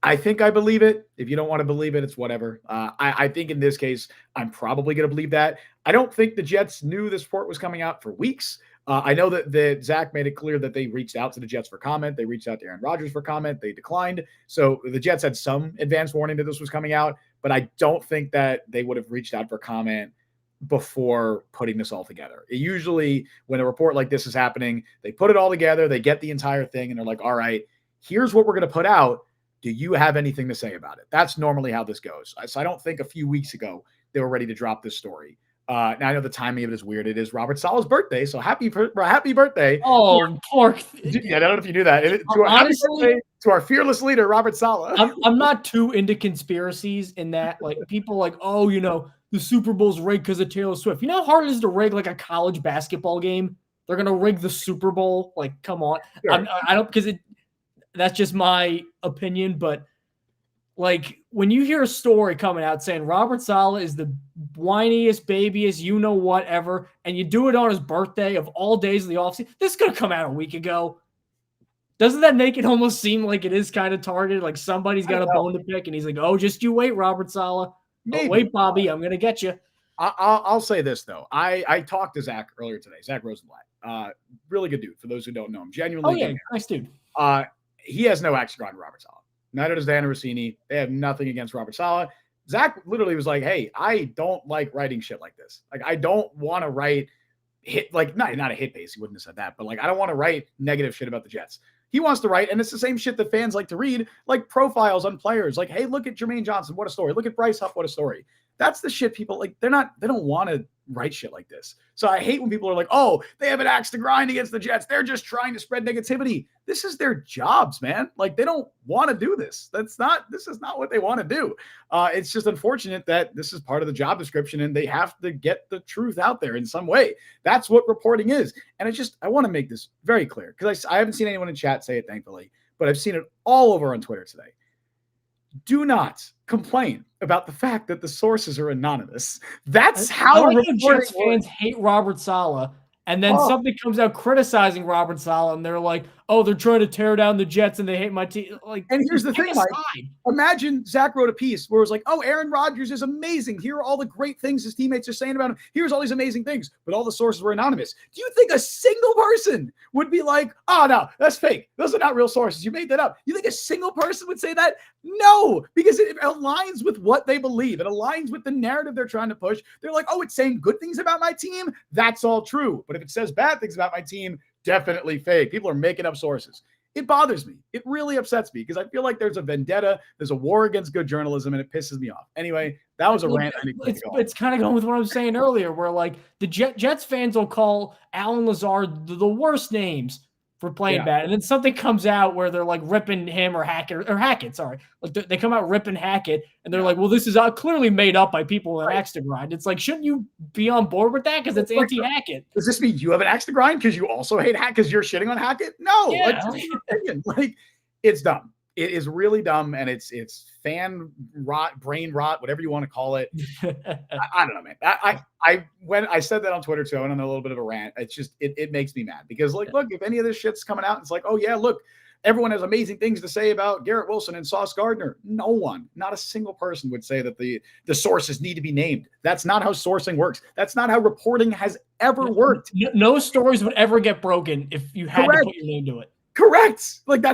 I think I believe it. If you don't want to believe it, it's whatever. I think in this case, I'm probably going to believe that. I don't think the Jets knew this report was coming out for weeks. I know that Zach made it clear that they reached out to the Jets for comment. They reached out to Aaron Rodgers for comment. They declined. So the Jets had some advance warning that this was coming out, but I don't think that they would have reached out for comment before putting this all together. Usually when a report like this is happening, they put it all together, they get the entire thing, and they're like, all right, here's what we're going to put out. Do you have anything to say about it? That's normally how this goes. So I don't think a few weeks ago they were ready to drop this story. Now I know the timing of it is weird. It is Robert Saleh's birthday, so happy birthday! Oh, pork! Yeah, I don't know if you knew that. Honestly, to our fearless leader, Robert Saleh. I'm not too into conspiracies in that, like, people like, oh, you know, the Super Bowl's rigged because of Taylor Swift. You know how hard it is to rig like a college basketball game? They're gonna rig the Super Bowl. Like, come on. Sure. I don't, because that's just my opinion, but like, when you hear a story coming out saying Robert Saleh is the whiniest, babyest, you know what ever, and you do it on his birthday of all days of the offseason, this could have come out a week ago. Doesn't that make it almost seem like it is kind of targeted? Like somebody's got a bone to pick, and he's like, oh, just you wait, Robert Saleh. Oh, wait, Bobby, I'm going to get you. I'll say this, though. I talked to Zach earlier today, Zach Rosenblatt. Really good dude, for those who don't know him. Genuinely good. Nice dude. He has no axe to grind with Robert Saleh. Neither does Dan Rossini. They have nothing against Robert Saleh. Zach literally was like, hey, I don't like writing shit like this. Like, I don't want to write hit, like, not a hit base. He wouldn't have said that, but like, I don't want to write negative shit about the Jets. He wants to write, and it's the same shit that fans like to read, like profiles on players. Like, hey, look at Jermaine Johnson. What a story. Look at Bryce Huff. What a story. That's the shit people like. They don't want to write shit like this. So I hate when people are like, oh, they have an axe to grind against the Jets. They're just trying to spread negativity. This is their jobs, man. Like, they don't want to do this. This is not what they want to do. It's just unfortunate that this is part of the job description and they have to get the truth out there in some way. That's what reporting is. And I want to make this very clear, because I haven't seen anyone in chat say it, thankfully, but I've seen it all over on Twitter today. Do not complain about the fact that the sources are anonymous. That's how Jets fans hate Robert Saleh, and then something comes out criticizing Robert Saleh, and they're like, oh, they're trying to tear down the Jets and they hate my team. Like, and here's the thing, Mike. Imagine Zach wrote a piece where it was like, oh, Aaron Rodgers is amazing. Here are all the great things his teammates are saying about him. Here's all these amazing things, but all the sources were anonymous. Do you think a single person would be like, oh, no, that's fake. Those are not real sources. You made that up. You think a single person would say that? No, because it aligns with what they believe. It aligns with the narrative they're trying to push. They're like, oh, it's saying good things about my team. That's all true. But if it says bad things about my team, definitely fake. People are making up sources. It bothers me. It really upsets me because I feel like there's a vendetta. There's a war against good journalism, and it pisses me off. Anyway, that was a rant. It's kind of going with what I was saying earlier, where like the Jets fans will call Alan Lazard the worst names. for playing bad. And then something comes out where they're like ripping him or Hackett, sorry. Like they come out ripping Hackett and they're like, well, this is clearly made up by people with an axe to grind. It's like, shouldn't you be on board with that? Because it's anti-Hackett. Does this mean you have an axe to grind because you also hate Hackett because you're shitting on Hackett? No, like it's dumb. It is really dumb, and it's fan rot, brain rot, whatever you want to call it. I don't know, man. When I said that on Twitter too, I went on a little bit of a rant. It's just it makes me mad because look, if any of this shit's coming out, it's like, oh yeah, look, everyone has amazing things to say about Garrett Wilson and Sauce Gardner. No one, not a single person would say that the sources need to be named. That's not how sourcing works. That's not how reporting has ever worked. No stories would ever get broken if you had to put your name to it. Correct. Like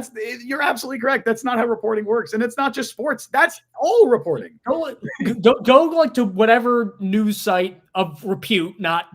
you're absolutely correct. That's not how reporting works. And it's not just sports. That's all reporting. Go like to whatever news site of repute, not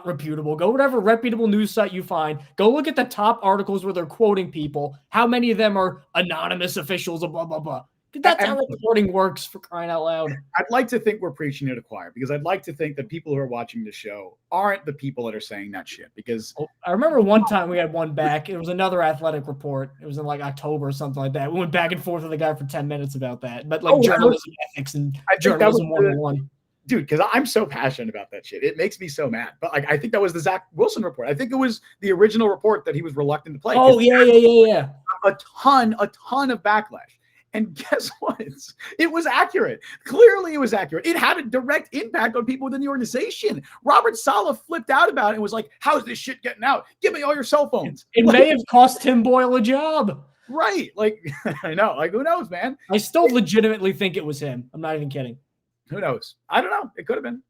reputable. Go whatever reputable news site you find. Go look at the top articles where they're quoting people. How many of them are anonymous officials of blah, blah, blah. That's how reporting works, for crying out loud. I'd like to think we're preaching to the choir because I'd like to think that people who are watching the show aren't the people that are saying that shit. Because I remember one time we had one back. It was another athletic report. It was in like October or something like that. We went back and forth with a guy for 10 minutes about that. But like journalism ethics and journalism 101. Dude, because I'm so passionate about that shit. It makes me so mad. But like, I think that was the Zach Wilson report. I think it was the original report that he was reluctant to play. Oh, yeah. A ton of backlash. And guess what? It was accurate. Clearly, it was accurate. It had a direct impact on people within the organization. Robert Salah flipped out about it and was like, how's this shit getting out? Give me all your cell phones. It may have cost Tim Boyle a job. Right. Like, I know. Like, who knows, man? I still legitimately think it was him. I'm not even kidding. Who knows? I don't know. It could have been.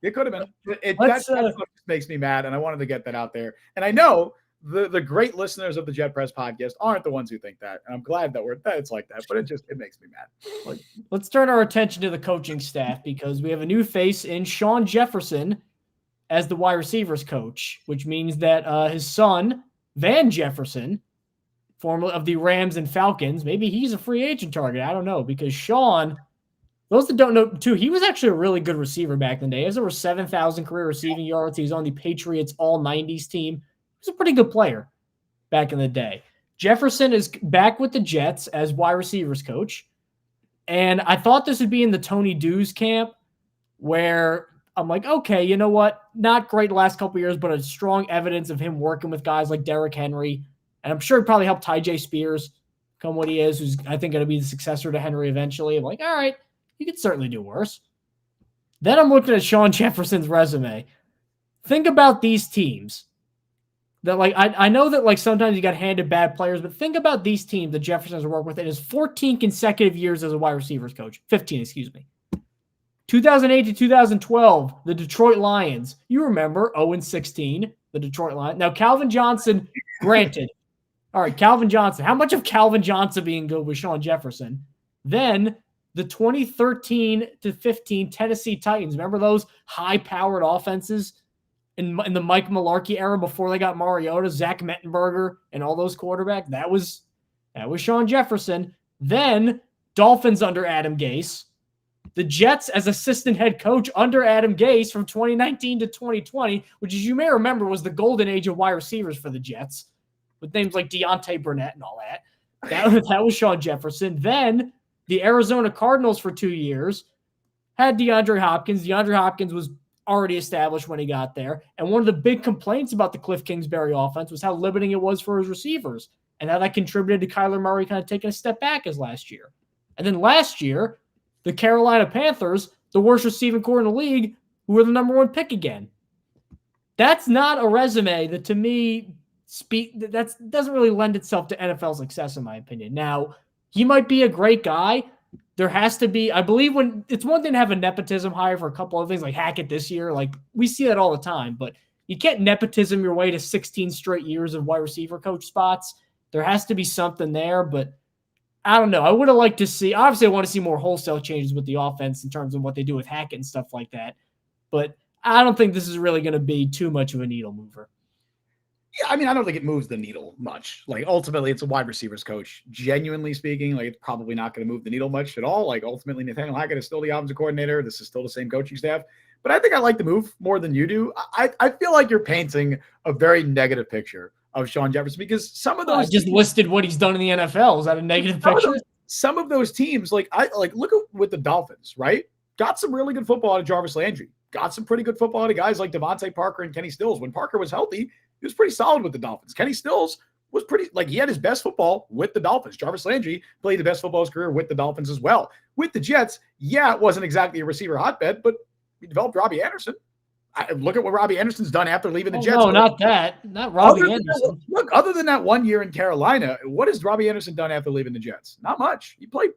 That makes me mad, and I wanted to get that out there. And I know the great listeners of the Jet Press podcast aren't the ones who think that. And I'm glad that it's like that, but it makes me mad. Like, let's turn our attention to the coaching staff because we have a new face in Shawn Jefferson as the wide receivers coach, which means that his son, Van Jefferson, formerly of the Rams and Falcons, maybe he's a free agent target. I don't know, because Shawn, those that don't know too, he was actually a really good receiver back in the day. He has over 7,000 career receiving yards. He was on the Patriots all-90s team. He was a pretty good player back in the day. Jefferson is back with the Jets as wide receivers coach. And I thought this would be in the Tony Dews camp where I'm like, okay, you know what? Not great the last couple of years, but a strong evidence of him working with guys like Derrick Henry. And I'm sure it probably helped Ty Spears become what he is, who's I think going to be the successor to Henry eventually. I'm like, all right, you could certainly do worse. Then I'm looking at Shawn Jefferson's resume. Think about these teams. That like I know that like sometimes you got handed bad players, but think about these teams that Jefferson has worked with in his 14 consecutive years as a wide receivers coach. 15, excuse me. 2008 to 2012, the Detroit Lions. You remember 0-16, the Detroit Lions. Now Calvin Johnson, granted. All right, Calvin Johnson. How much of Calvin Johnson being good with Shawn Jefferson? Then the 2013 to 15 Tennessee Titans. Remember those high-powered offenses? In the Mike Mularkey era before they got Mariota, Zach Mettenberger, and all those quarterbacks, that was Shawn Jefferson. Then Dolphins under Adam Gase. The Jets as assistant head coach under Adam Gase from 2019 to 2020, which as you may remember was the golden age of wide receivers for the Jets, with names like Deontay Burnett and all that. That was Shawn Jefferson. Then the Arizona Cardinals for 2 years had DeAndre Hopkins. DeAndre Hopkins was already established when he got there. And one of the big complaints about the Cliff Kingsbury offense was how limiting it was for his receivers and how that contributed to Kyler Murray kind of taking a step back as last year. And then last year, the Carolina Panthers, the worst receiving corps in the league, who were the number one pick again. That's not a resume that to me that doesn't really lend itself to NFL success in my opinion. Now, he might be a great guy. There has to be, I believe when it's one thing to have a nepotism hire for a couple of things like Hackett this year, like we see that all the time, but you can't nepotism your way to 16 straight years of wide receiver coach spots. There has to be something there, but I don't know. I would have liked to see, obviously I want to see more wholesale changes with the offense in terms of what they do with Hackett and stuff like that, but I don't think this is really going to be too much of a needle mover. Yeah, I mean, I don't think it moves the needle much. Like, ultimately, it's a wide receivers coach. Genuinely speaking, like, it's probably not going to move the needle much at all. Like, ultimately, Nathaniel Hackett is still the offensive coordinator. This is still the same coaching staff. But I think I like the move more than you do. I feel like you're painting a very negative picture of Shawn Jefferson because some of I those just listed what he's done in the NFL. Is that a negative picture? Some of those teams, look at with the Dolphins, right? Got some really good football out of Jarvis Landry. Got some pretty good football out of guys like Devontae Parker and Kenny Stills. When Parker was healthy, he was pretty solid with the Dolphins. Kenny Stills was he had his best football with the Dolphins. Jarvis Landry played the best football of his career with the Dolphins as well. With the Jets, it wasn't exactly a receiver hotbed, but he developed Robbie Anderson. Look at what Robbie Anderson's done after leaving the Jets. No, not that. Not Robbie Anderson. Other than that 1 year in Carolina, what has Robbie Anderson done after leaving the Jets? Not much. He played.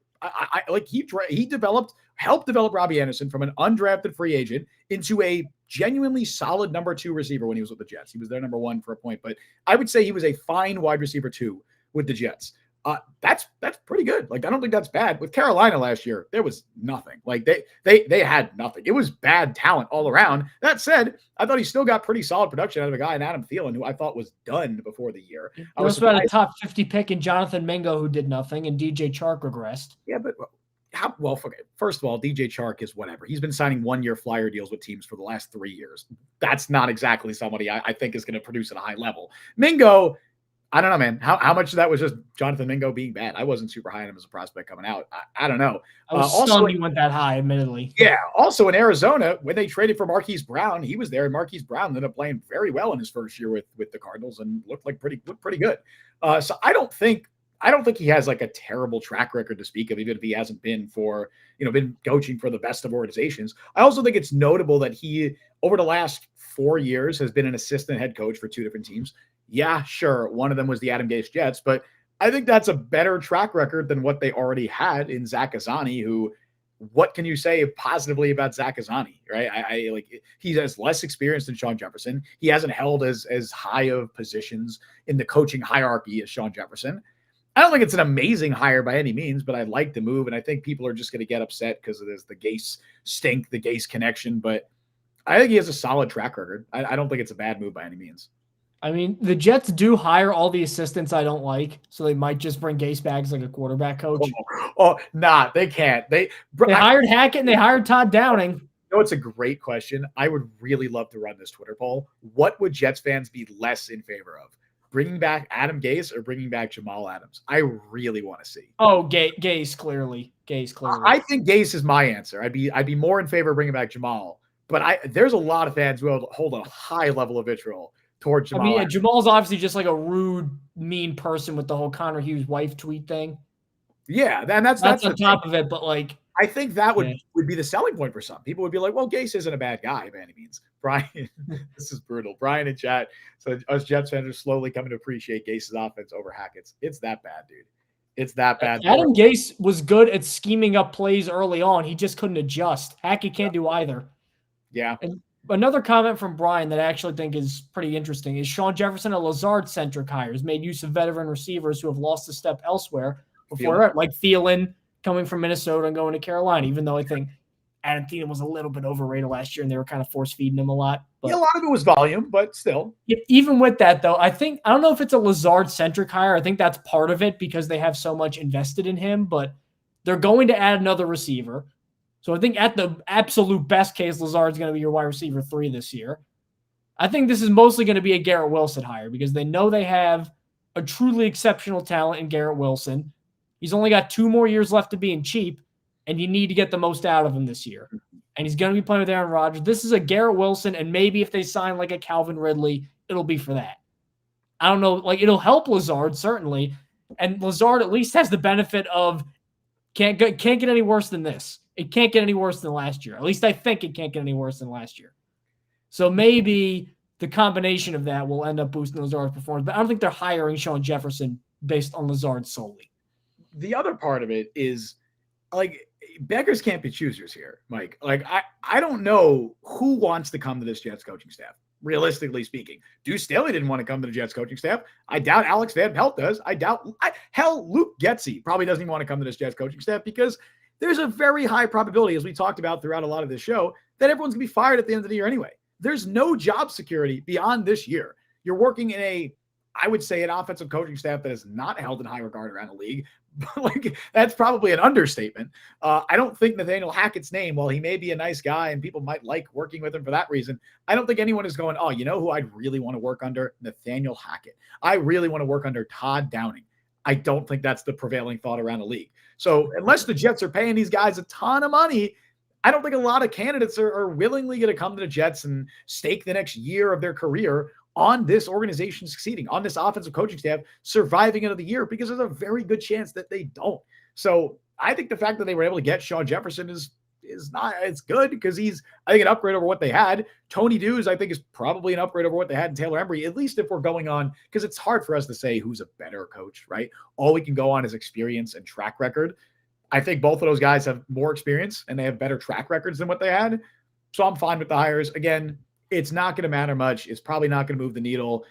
Helped develop Robbie Anderson from an undrafted free agent into a genuinely solid number 2 receiver when he was with the Jets. He was their number 1 for a point, but I would say he was a fine wide receiver 2 with the Jets. That's pretty good. I don't think that's bad. With Carolina last year, there was nothing. They had nothing. It was bad talent all around. That said, I thought he still got pretty solid production out of a guy in Adam Thielen, who I thought was done before the year. I was about a top 50 pick in Jonathan Mingo, who did nothing, and DJ Chark regressed. Yeah, but first of all, DJ Chark is whatever. He's been signing 1-year flyer deals with teams for the last 3 years. That's not exactly somebody I think is going to produce at a high level. Mingo, I don't know, man. How much of that was just Jonathan Mingo being bad? I wasn't super high on him as a prospect coming out. I don't know. I was stunned he went that high, admittedly. Yeah. Also in Arizona, when they traded for Marquise Brown, he was there, and Marquise Brown ended up playing very well in his first year with the Cardinals and looked pretty good. So I don't think he has a terrible track record to speak of, even if he hasn't been been coaching for the best of organizations. I also think it's notable that he, over the last 4 years, has been an assistant head coach for 2 different teams. Yeah, sure. One of them was the Adam Gase Jets, but I think that's a better track record than what they already had in Zach Azzani, who, what can you say positively about Zach Azzani, right? He has less experience than Shawn Jefferson. He hasn't held as high of positions in the coaching hierarchy as Shawn Jefferson. I don't think it's an amazing hire by any means, but I like the move, and I think people are just going to get upset because there's the Gase stink, the Gase connection, but I think he has a solid track record. I don't think it's a bad move by any means. I mean, the Jets do hire all the assistants I don't like, so they might just bring Gase back as a quarterback coach. They can't. They hired Hackett and they hired Todd Downing. You know, it's a great question. I would really love to run this Twitter poll. What would Jets fans be less in favor of? Bringing back Adam Gase or bringing back Jamal Adams? I really want to see. Oh, Gase clearly. I think Gase is my answer. I'd be more in favor of bringing back Jamal, but there's a lot of fans who hold a high level of vitriol towards Jamal. I mean, Jamal's obviously just a rude, mean person with the whole Connor Hughes wife tweet thing. Yeah, and that's on top of it, but I think that would be the selling point for some people. Would be like, well, Gase isn't a bad guy by any means. Brian, this is brutal. Brian in chat, so us Jets fans are slowly coming to appreciate Gase's offense over Hackett's. It's that bad, dude. It's that bad. Adam Gase was good at scheming up plays early on. He just couldn't adjust. Hackett can't do either. Yeah. And another comment from Brian that I actually think is pretty interesting is Shawn Jefferson, a Lazard-centric hire, has made use of veteran receivers who have lost a step elsewhere before, like Thielen coming from Minnesota and going to Carolina, even though I think Adam Thielen was a little bit overrated last year and they were kind of force-feeding him a lot. But a lot of it was volume, but still. Even with that, though, I don't know if it's a Lazard-centric hire. I think that's part of it because they have so much invested in him, but they're going to add another receiver. So I think at the absolute best case, Lazard's going to be your wide receiver 3 this year. I think this is mostly going to be a Garrett Wilson hire because they know they have a truly exceptional talent in Garrett Wilson. He's only got 2 more years left of being cheap, and you need to get the most out of him this year. And he's going to be playing with Aaron Rodgers. This is a Garrett Wilson, and maybe if they sign a Calvin Ridley, it'll be for that. I don't know. It'll help Lazard, certainly. And Lazard at least has the benefit of can't get any worse than this. It can't get any worse than last year. At least I think it can't get any worse than last year. So maybe the combination of that will end up boosting Lazard's performance. But I don't think they're hiring Shawn Jefferson based on Lazard solely. The other part of it is, beggars can't be choosers here, Mike. I don't know who wants to come to this Jets coaching staff, realistically speaking. Deuce Staley didn't want to come to the Jets coaching staff. I doubt Alex Van Pelt does. Luke Getsy probably doesn't even want to come to this Jets coaching staff because there's a very high probability, as we talked about throughout a lot of this show, that everyone's going to be fired at the end of the year anyway. There's no job security beyond this year. You're working in I would say an offensive coaching staff that is not held in high regard around the league. Like, that's probably an understatement. I don't think Nathaniel Hackett's name, while he may be a nice guy and people might like working with him for that reason, I don't think anyone is going, oh, you know who I'd really want to work under? Nathaniel Hackett. I really want to work under Todd Downing. I don't think that's the prevailing thought around the league. So unless the Jets are paying these guys a ton of money, I don't think a lot of candidates are willingly going to come to the Jets and stake the next year of their career on this organization succeeding, on this offensive coaching staff surviving another year, because there's a very good chance that they don't. So I think the fact that they were able to get Shawn Jefferson is not, it's good because he's, I think, an upgrade over what they had. Tony Dews, I think, is probably an upgrade over what they had in Taylor Embry, at least if we're going on, because it's hard for us to say who's a better coach, right? All we can go on is experience and track record. I think both of those guys have more experience and they have better track records than what they had. So I'm fine with the hires. Again, it's not going to matter much. It's probably not going to move the needle.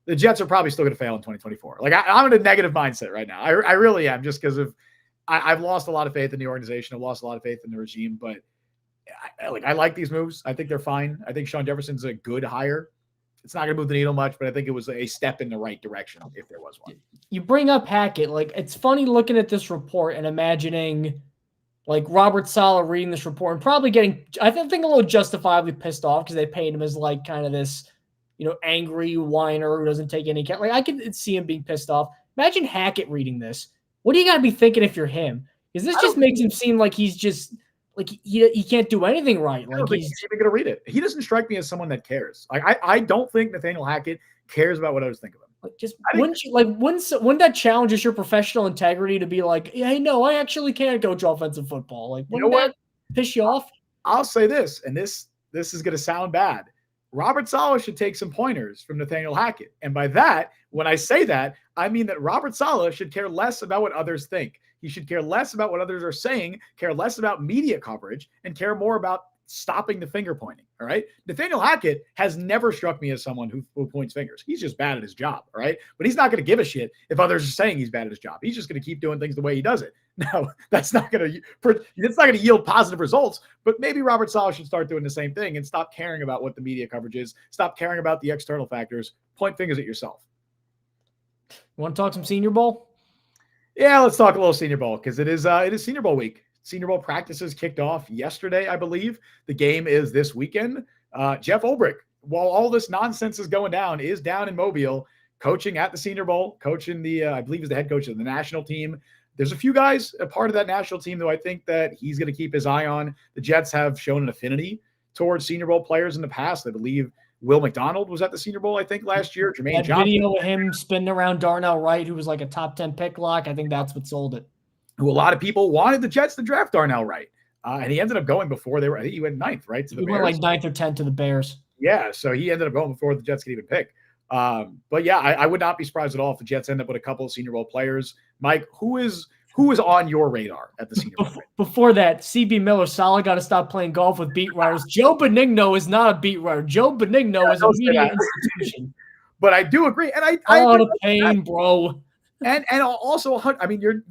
The Jets are probably still going to fail in 2024. Like, I'm in a negative mindset right now. I really am, just because of I've lost a lot of faith in the organization. I've lost a lot of faith in the regime, but I like these moves. I think they're fine. I think Shawn Jefferson's a good hire. It's not going to move the needle much, but I think it was a step in the right direction if there was one. You bring up Hackett. Like, it's funny looking at this report and imagining like Robert Salah reading this report and probably getting, I think a little justifiably pissed off because they paint him as like kind of this, angry whiner who doesn't take any care. Like, I could see him being pissed off. Imagine Hackett reading this. What do you got to be thinking if you're him? Because this just makes him seem like he's just like he can't do anything right. Like, he's even going to read it. He doesn't strike me as someone that cares. Like, I don't think Nathaniel Hackett cares about what others think of him. Like, just wouldn't that challenges your professional integrity to be like, hey, no, I actually can't coach offensive football? Like, wouldn't that piss you off? I'll say this, and this is going to sound bad. Robert Salah should take some pointers from Nathaniel Hackett. And by that, when I say that, I mean that Robert Salah should care less about what others think. He should care less about what others are saying, care less about media coverage, and care more about stopping the finger pointing. All right. Nathaniel Hackett has never struck me as someone who points fingers. He's just bad at his job. All right. But he's not going to give a shit if others are saying he's bad at his job. He's just going to keep doing things the way he does it. Now, it's not going to yield positive results, but maybe Robert Salah should start doing the same thing and stop caring about what the media coverage is. Stop caring about the external factors. Point fingers at yourself. You want to talk some Senior Bowl? Yeah, let's talk a little Senior Bowl because it is Senior Bowl week. Senior Bowl practices kicked off yesterday, I believe. The game is this weekend. Jeff Ulbrich, while all this nonsense is going down, is down in Mobile coaching at the Senior Bowl, coaching I believe is the head coach of the national team. There's a few guys a part of that national team, though, I think that he's going to keep his eye on. The Jets have shown an affinity towards Senior Bowl players in the past. I believe Will McDonald was at the Senior Bowl, I think, last year. Jermaine Johnson. Video of him spinning around Darnell Wright, who was like a top 10 pick lock. I think that's what sold it. Who a lot of people wanted the Jets to draft Darnell Wright. And he ended up going before they were, I think he went 9th, right? To the Bears. Went like 9th or 10th to the Bears. Yeah, so he ended up going before the Jets could even pick. But yeah, I would not be surprised at all if the Jets end up with a couple of Senior Bowl players. Mike, who is on your radar at the Senior Bowl? Before that, CB Miller, Salah got to stop playing golf with beat writers. Joe Benigno is not a beat writer. Joe Benigno is a media institution. But I do agree. And the pain, bro. And also, I mean,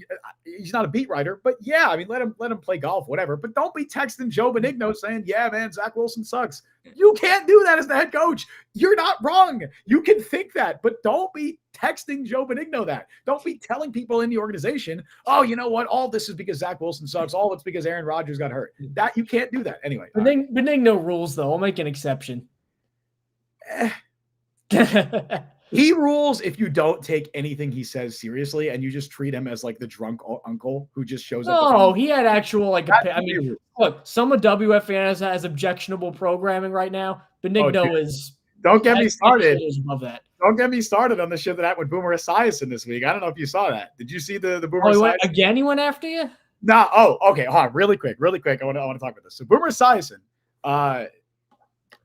he's not a beat writer, but yeah, I mean, let him play golf, whatever. But don't be texting Joe Benigno saying, yeah, man, Zach Wilson sucks. You can't do that as the head coach. You're not wrong. You can think that, but don't be texting Joe Benigno that. Don't be telling people in the organization, oh, you know what? All this is because Zach Wilson sucks. All it's because Aaron Rodgers got hurt. That you can't do that. Anyway. Benigno rules, though. I'll make an exception. He rules if you don't take anything he says seriously and you just treat him as like the drunk uncle who just shows up. No, he had actual look, some of WFAN has objectionable programming right now. Benigno is. Don't get me started. Above that. Don't get me started on the shit that happened with Boomer Esiason this week. I don't know if you saw that. Did you see the Boomer Esiason? He went after you? No. Oh, okay. Hold on. Really quick. I want to talk about this. So Boomer Esiason,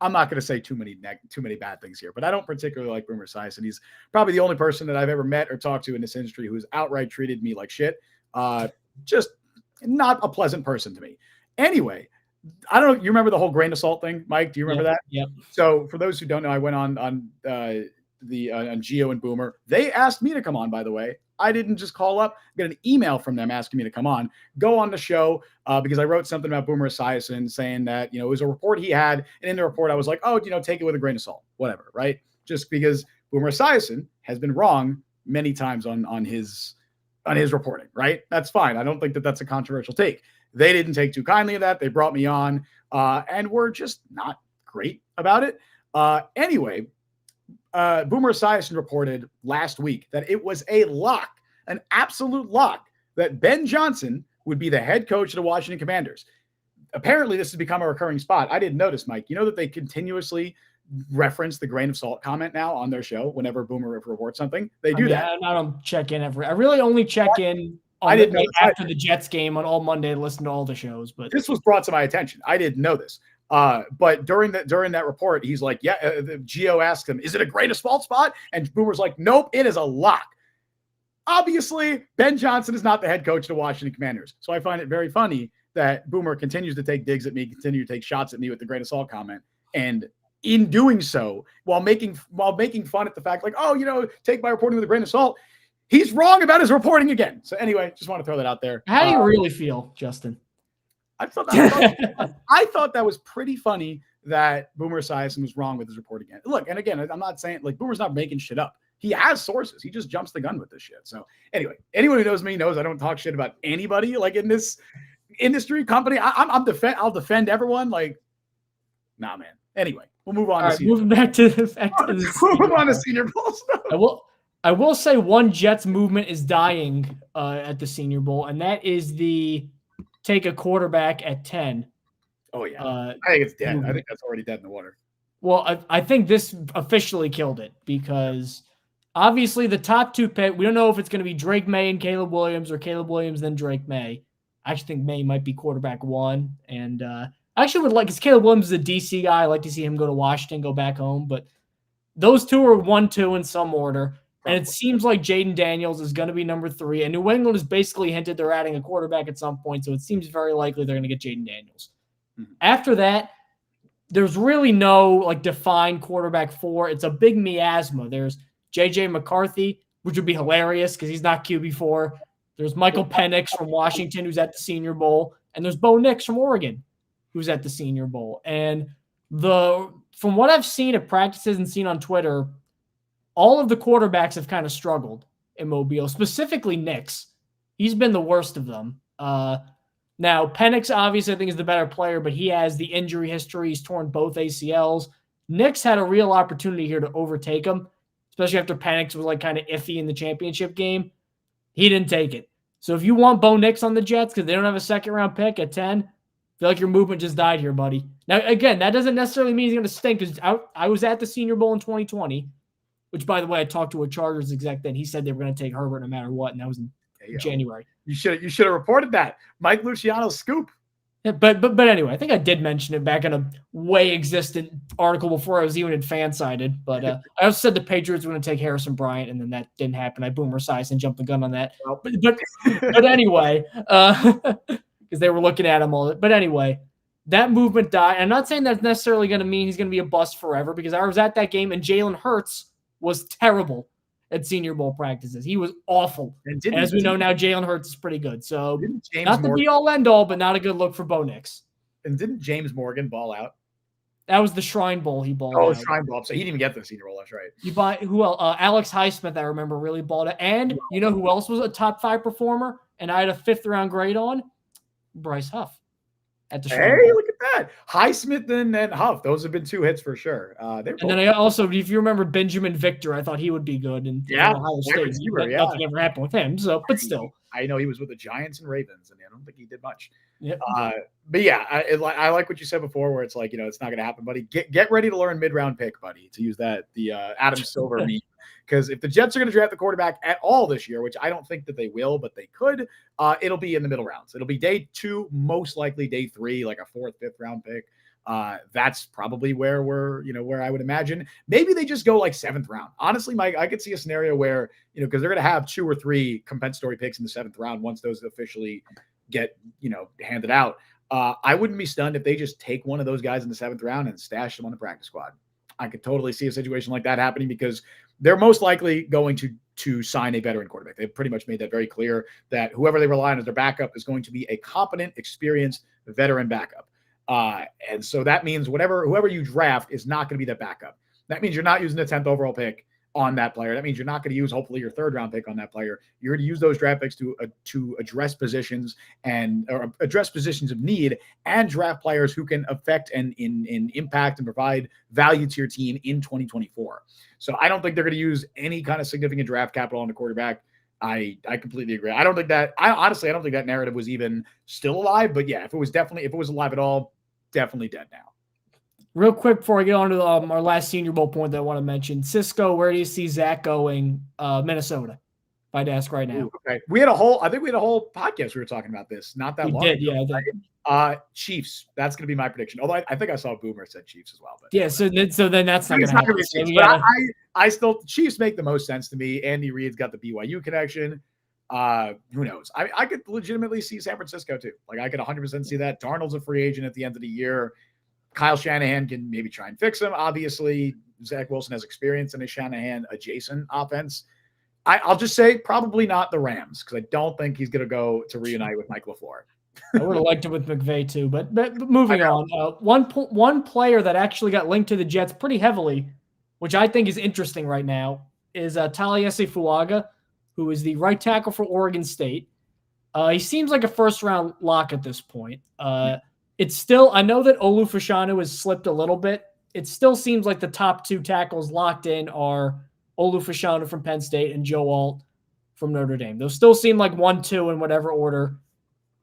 I'm not going to say too many bad things here, but I don't particularly like Boomer Esiason. He's probably the only person that I've ever met or talked to in this industry who's outright treated me like shit. Just not a pleasant person to me. Anyway, I don't know. You remember the whole grain of salt thing, Mike? Do you remember that? Yep. So for those who don't know, I went on Gio and Boomer. They asked me to come on, by the way. I didn't just call up, get an email from them asking me to come on, go on the show because I wrote something about Boomer Esiason saying that, it was a report he had. And in the report, I was like, oh, take it with a grain of salt, whatever. Right. Just because Boomer Esiason has been wrong many times on his reporting, right? That's fine. I don't think that that's a controversial take. They didn't take too kindly of that. They brought me on and were just not great about it. Anyway, Boomer Esiason reported last week that it was a lock, an absolute lock, that Ben Johnson would be the head coach of the Washington Commanders. Apparently, this has become a recurring spot. I didn't notice, Mike. You know that they continuously reference the grain of salt comment now on their show whenever Boomer reports something. They do that. I don't check in I really only check in on after the Jets game on all Monday to listen to all the shows. But this was brought to my attention. I didn't know this. But during that report, he's like, Gio asked him, is it a grain of salt spot? And Boomer's like, nope, it is a lock. Obviously, Ben Johnson is not the head coach of the Washington Commanders. So I find it very funny that Boomer continues to take digs at me, continue to take shots at me with the grain of salt comment. And in doing so, while making fun at the fact, like, take my reporting with a grain of salt, he's wrong about his reporting again. So anyway, just want to throw that out there. How do you really feel, Justin? I thought that was pretty funny that Boomer Esiason was wrong with his reporting. Look, and again, I'm not saying like Boomer's not making shit up. He has sources. He just jumps the gun with this shit. So anyway, anyone who knows me knows I don't talk shit about anybody like in this industry company. I'll defend everyone. Like, nah, man. Anyway, we'll move on. Moving back to the move on to Senior Bowl stuff. I will say one Jets movement is dying at the Senior Bowl, and that is the take a quarterback at 10. Oh yeah, I think it's dead. I think that's already dead in the water. Well, I think this officially killed it because obviously the top two pick, we don't know if it's going to be Drake May and Caleb Williams or Caleb Williams then Drake May. I actually think May might be quarterback 1, and I actually would like, because Caleb Williams is a DC guy. I like to see him go to Washington, go back home. But those two are 1, 2 in some order. And it seems like Jaden Daniels is going to be number 3. And New England has basically hinted they're adding a quarterback at some point. So it seems very likely they're going to get Jaden Daniels. Mm-hmm. After that, there's really no defined quarterback 4. It's a big miasma. There's J.J. McCarthy, which would be hilarious because he's not QB4. There's Michael Penix from Washington, who's at the Senior Bowl. And there's Bo Nix from Oregon, who's at the Senior Bowl. And from what I've seen at practices and seen on Twitter, all of the quarterbacks have kind of struggled in Mobile, specifically Nix. He's been the worst of them. Now, Penix, obviously, I think is the better player, but he has the injury history. He's torn both ACLs. Nix had a real opportunity here to overtake him, especially after Penix was kind of iffy in the championship game. He didn't take it. So if you want Bo Nix on the Jets because they don't have a second-round pick at 10, I feel like your movement just died here, buddy. Now, again, that doesn't necessarily mean he's going to stink because I was at the Senior Bowl in 2020, which, by the way, I talked to a Chargers exec then. He said they were going to take Herbert no matter what, and that was in January. You should have reported that. Mike Luciano's scoop. Yeah, but anyway, I think I did mention it back in a way existent article before I was even in Fansided. But I also said the Patriots were going to take Harrison Bryant, and then that didn't happen. I Boomer Esiason and jumped the gun on that. But anyway, because they were looking at him all. But anyway, that movement died. I'm not saying that's necessarily going to mean he's going to be a bust forever because I was at that game and Jalen Hurts was terrible at Senior Bowl practices. He was awful. And as we know now, Jalen Hurts is pretty good. So not the be-all, end-all, but not a good look for Bo Nix. And didn't James Morgan ball out? That was the Shrine Bowl he balled out. Oh, Shrine Bowl. So he didn't even get the Senior Bowl. That's right. Who else? Alex Highsmith, I remember, really balled out. And you know who else was a top 5 performer? And I had a 5th-round grade on? Bryce Huff. At the Shrine Bowl. Look at that. Highsmith and Huff. Those have been 2 hits for sure. And then I also, if you remember Benjamin Victor, I thought he would be good. And Ohio State. Nothing ever happened with him. So, but still. I know he was with the Giants and Ravens, and I don't think he did much. Yep. But yeah, I like what you said before, where it's it's not going to happen, buddy. Get ready to learn mid-round pick, buddy, to use the Adam Silver meme. Because if the Jets are going to draft the quarterback at all this year, which I don't think that they will, but they could, it'll be in the middle rounds. It'll be day 2, most likely day 3, like a 4th, 5th round pick. That's probably where where I would imagine. Maybe they just go 7th round. Honestly, Mike, I could see a scenario where, because they're going to have 2 or 3 compensatory picks in the 7th round once those officially get, handed out. I wouldn't be stunned if they just take one of those guys in the 7th round and stash them on the practice squad. I could totally see a situation like that happening because they're most likely going to sign a veteran quarterback. They've pretty much made that very clear that whoever they rely on as their backup is going to be a competent, experienced veteran backup. And so that means whoever you draft is not going to be that backup. That means you're not using the 10th overall pick on that player. That means you're not going to use hopefully your third round pick on that player. You're going to use those draft picks to address positions or address positions of need and draft players who can affect and in impact and provide value to your team in 2024. So I don't think they're going to use any kind of significant draft capital on the quarterback. I completely agree. I don't think that narrative was even still alive, but yeah, if it was alive at all, definitely dead now. Real quick before I get on to our last Senior Bowl point that I want to mention, Cisco, where do you see Zach going? Minnesota, if I'd ask right now. Ooh, okay. I think we had a whole podcast we were talking about this not that long ago. Yeah, I think. Chiefs. That's going to be my prediction. Although I think I saw Boomer said Chiefs as well. But yeah, so then that's not going to happen. Chiefs, but I still Chiefs make the most sense to me. Andy Reid's got the BYU connection. Who knows? I could legitimately see San Francisco too. Like I could 100% see that. Darnold's a free agent at the end of the year. Kyle Shanahan can maybe try and fix him. Obviously, Zach Wilson has experience in a Shanahan adjacent offense. I'll just say probably not the Rams because I don't think he's going to go to reunite with Mike LaFleur. I would have liked it with McVay too, but moving on. One player that actually got linked to the Jets pretty heavily, which I think is interesting right now, is Taliesin Fuaga, who is the right tackle for Oregon State. He seems like a first-round lock at this point. It's still, I know that Olu Fashanu has slipped a little bit. It still seems like the top two tackles locked in are Olu Fashanu from Penn State and Joe Alt from Notre Dame. Those still seem like 1, 2 in whatever order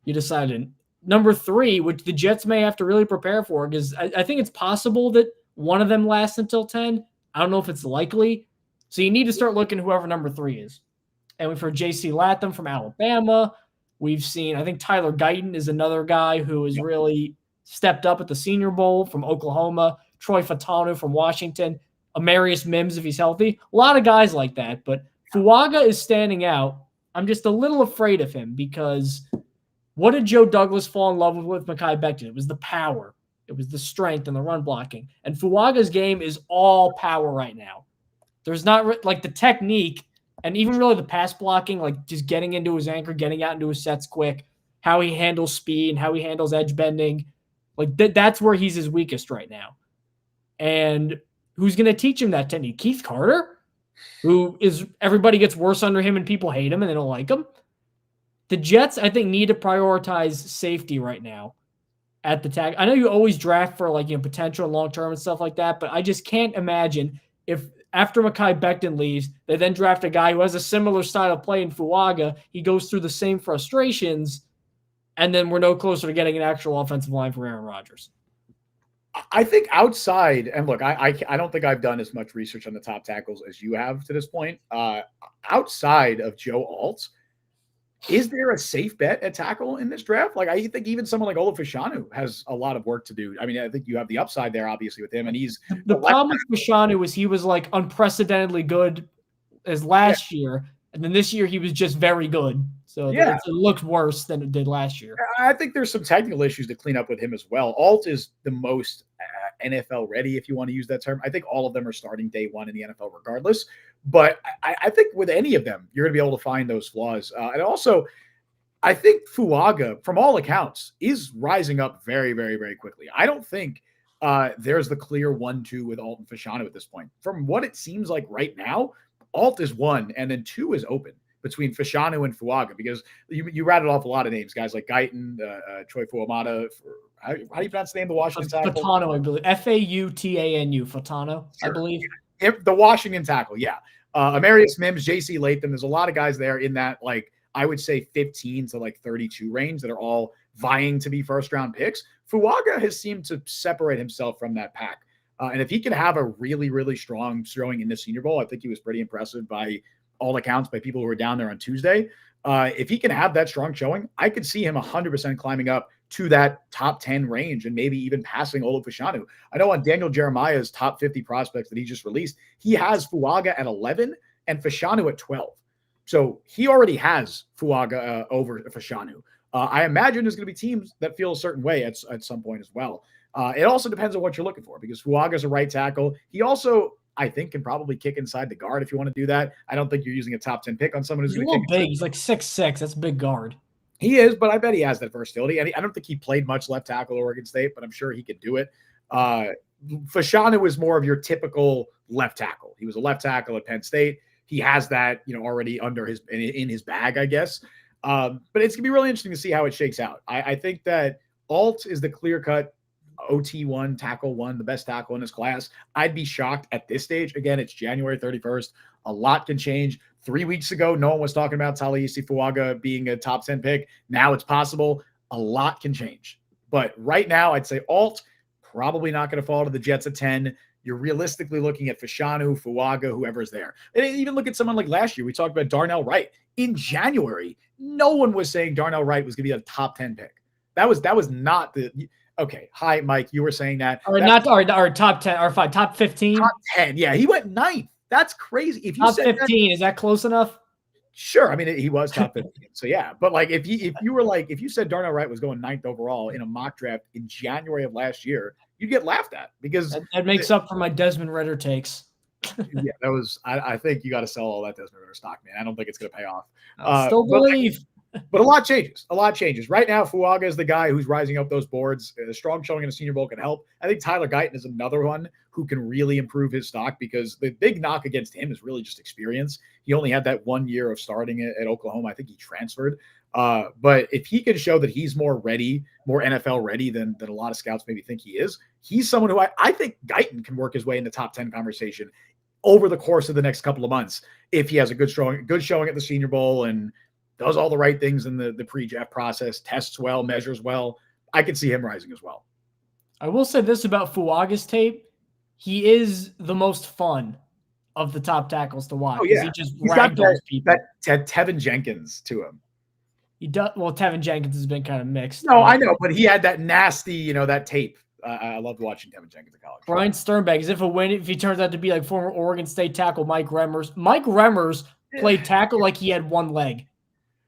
you decided. Number 3, which the Jets may have to really prepare for, because I think it's possible that one of them lasts until 10. I don't know if it's likely. So you need to start looking whoever number 3 is. And we've heard J.C. Latham from Alabama. We've seen, I think Tyler Guyton is another guy who has really stepped up at the Senior Bowl from Oklahoma. Troy Fatanu from Washington. Amarius Mims if he's healthy. A lot of guys like that. But Fuaga is standing out. I'm just a little afraid of him because what did Joe Douglas fall in love with Mekhi Becton? It was the power. It was the strength and the run blocking. And Fuaga's game is all power right now. There's not like the technique and even really the pass blocking, like just getting into his anchor, getting out into his sets quick, how he handles speed and how he handles edge bending. Like that's where he's his weakest right now. And who's going to teach him that technique? Keith Carter, who is everybody gets worse under him and people hate him and they don't like him. The Jets, I think, need to prioritize safety right now at the tag. I know you always draft for potential and long-term and stuff like that, but I just can't imagine if after Mekhi Becton leaves, they then draft a guy who has a similar style of play in Fuaga. He goes through the same frustrations, and then we're no closer to getting an actual offensive line for Aaron Rodgers. I think outside, and look, I don't think I've done as much research on the top tackles as you have to this point. Outside of Joe Alt, is there a safe bet at tackle in this draft? Like, I think even someone like Olu Fashanu has a lot of work to do. I mean, I think you have the upside there, obviously, with him, and he's the problem with Fashanu was he was like unprecedentedly good as last year, and then this year he was just very good. So it looked worse than it did last year. I think there's some technical issues to clean up with him as well. Alt is the most NFL ready, if you want to use that term. I think all of them are starting day one in the NFL regardless. But I think with any of them, you're going to be able to find those flaws. And also, I think Fuaga, from all accounts, is rising up very, very, very quickly. I don't think there's the clear 1-2 with Alt and Fashanu at this point. From what it seems like right now, Alt is 1, and then 2 is open between Fashanu and Fuaga, because you rattled off a lot of names, guys like Guyton, Troy Fuamata. How do you pronounce the name of the Washington tackle? Fatano, I believe. Fautanu, Fatano, sure. I believe. The Washington tackle, yeah. Amarius Mims, J.C. Latham. There's a lot of guys there in that, I would say 15 to 32 range that are all vying to be first-round picks. Fuaga has seemed to separate himself from that pack. And if he can have a really, really strong showing in the Senior Bowl, I think he was pretty impressive by all accounts by people who were down there on Tuesday. If he can have that strong showing, I could see him 100% climbing up to that top 10 range and maybe even passing Olu Fashanu. I know on Daniel Jeremiah's top 50 prospects that he just released, he has Fuaga at 11 and Fashanu at 12. So he already has Fuaga over Fashanu. I imagine there's going to be teams that feel a certain way at some point as well. It also depends on what you're looking for, because Fuaga's a right tackle. He also, I think, can probably kick inside the guard if you want to do that. I don't think you're using a top 10 pick on someone who's going to kick. Big. He's like 6'6". That's a big guard. He is, but I bet he has that versatility. And I don't think he played much left tackle at Oregon State, but I'm sure he could do it. Fashanu is more of your typical left tackle. He was a left tackle at Penn State. He has that, already under in his bag, I guess. But it's gonna be really interesting to see how it shakes out. I think that Alt is the clear-cut OT1, tackle one, the best tackle in his class. I'd be shocked at this stage. Again, it's January 31st. A lot can change. 3 weeks ago, no one was talking about Talihisi Fuaga being a top 10 pick. Now it's possible. A lot can change. But right now, I'd say Alt, probably not going to fall to the Jets at 10. You're realistically looking at Fashanu, Fuaga, whoever's there. And even look at someone like last year. We talked about Darnell Wright. In January, no one was saying Darnell Wright was going to be a top 10 pick. That was not the – okay. Hi, Mike. You were saying that. Or not our top 10, our top 15? Top 10. Yeah, he went 9th. That's crazy. If you top said 15, is that close enough? Sure. I mean, he was top 15. So, yeah. But, if you said Darnell Wright was going 9th overall in a mock draft in January of last year, you'd get laughed at because that makes up for my Desmond Ridder takes. Yeah, that was. I think you got to sell all that Desmond Ridder stock, man. I don't think it's going to pay off. I still believe. But a lot changes. A lot changes. Right now, Fuaga is the guy who's rising up those boards. A strong showing in a Senior Bowl can help. I think Tyler Guyton is another one who can really improve his stock because the big knock against him is really just experience. He only had that 1 year of starting at Oklahoma. I think he transferred. But if he can show that he's more ready, more NFL ready than a lot of scouts maybe think he is, he's someone who I think Guyton can work his way in the top 10 conversation over the course of the next couple of months if he has a good showing at the Senior Bowl and does all the right things in the pre-draft process, tests well, measures well. I could see him rising as well. I will say this about Fuaga's tape. He is the most fun of the top tackles to watch. Oh, yeah. He just He's got ragdolls people. That Tevin Jenkins to him. He does. Well, Tevin Jenkins has been kind of mixed. No, I know, but he had that nasty, that tape. I loved watching Tevin Jenkins in college. Brian Sternberg, as if he turns out to be like former Oregon State tackle Mike Remmers. Mike Remmers played tackle like he had one leg.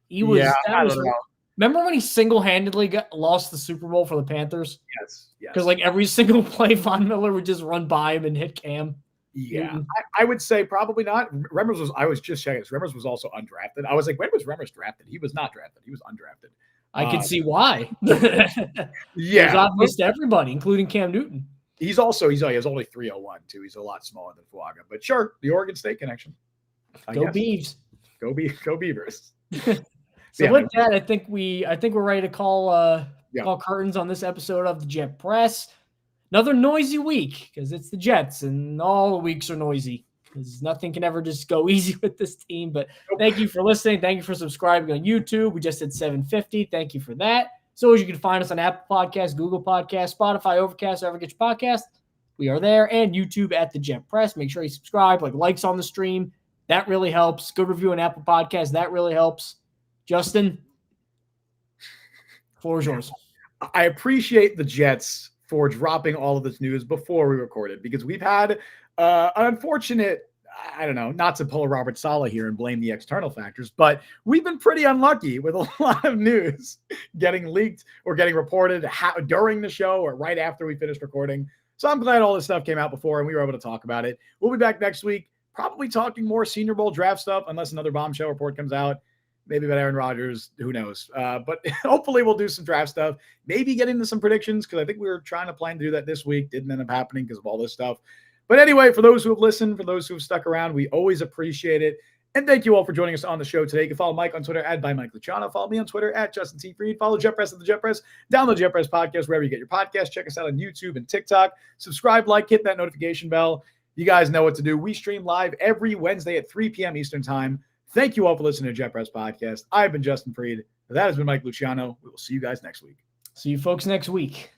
He was. Yeah, I don't know. Remember when he single-handedly lost the Super Bowl for the Panthers? Yes. Because every single play, Von Miller would just run by him and hit Cam. Yeah, I would say probably not. Remmers was. I was just checking. Remmers was also undrafted. I was like, when was Remmers drafted? He was not drafted. He was undrafted. I can see why. Yeah, it's obvious to everybody, including Cam Newton. He has only 301 too. He's a lot smaller than Fuaga, but sure, the Oregon State connection. Go Beavs. Go Beavers. So with that, I think we're ready to call curtains on this episode of the Jet Press. Another noisy week because it's the Jets and all the weeks are noisy because nothing can ever just go easy with this team. But thank you for listening. Thank you for subscribing on YouTube. We just hit 750. Thank you for that. So as you can find us on Apple Podcasts, Google Podcasts, Spotify, Overcast, wherever you get your podcast. We are there, and YouTube at the Jet Press. Make sure you subscribe, likes on the stream. That really helps. Good review on Apple Podcasts. That really helps. Justin, floor is yours. I appreciate the Jets for dropping all of this news before we recorded because we've had an unfortunate, I don't know, not to pull a Robert Salah here and blame the external factors, but we've been pretty unlucky with a lot of news getting leaked or getting reported during the show or right after we finished recording. So I'm glad all this stuff came out before and we were able to talk about it. We'll be back next week, probably talking more Senior Bowl draft stuff unless another bombshell report comes out. Maybe about Aaron Rodgers, who knows? But hopefully we'll do some draft stuff. Maybe get into some predictions because I think we were trying to plan to do that this week. Didn't end up happening because of all this stuff. But anyway, for those who have listened, for those who have stuck around, we always appreciate it. And thank you all for joining us on the show today. You can follow Mike on Twitter at by Mike Luciano. Follow me on Twitter at Justin T. Freed. Follow Jet Press at the Jet Press. Download Jet Press Podcast wherever you get your podcast. Check us out on YouTube and TikTok. Subscribe, hit that notification bell. You guys know what to do. We stream live every Wednesday at 3 p.m. Eastern Time. Thank you all for listening to Jet Press Podcast. I've been Justin Freed. That has been Mike Luciano. We will see you guys next week. See you folks next week.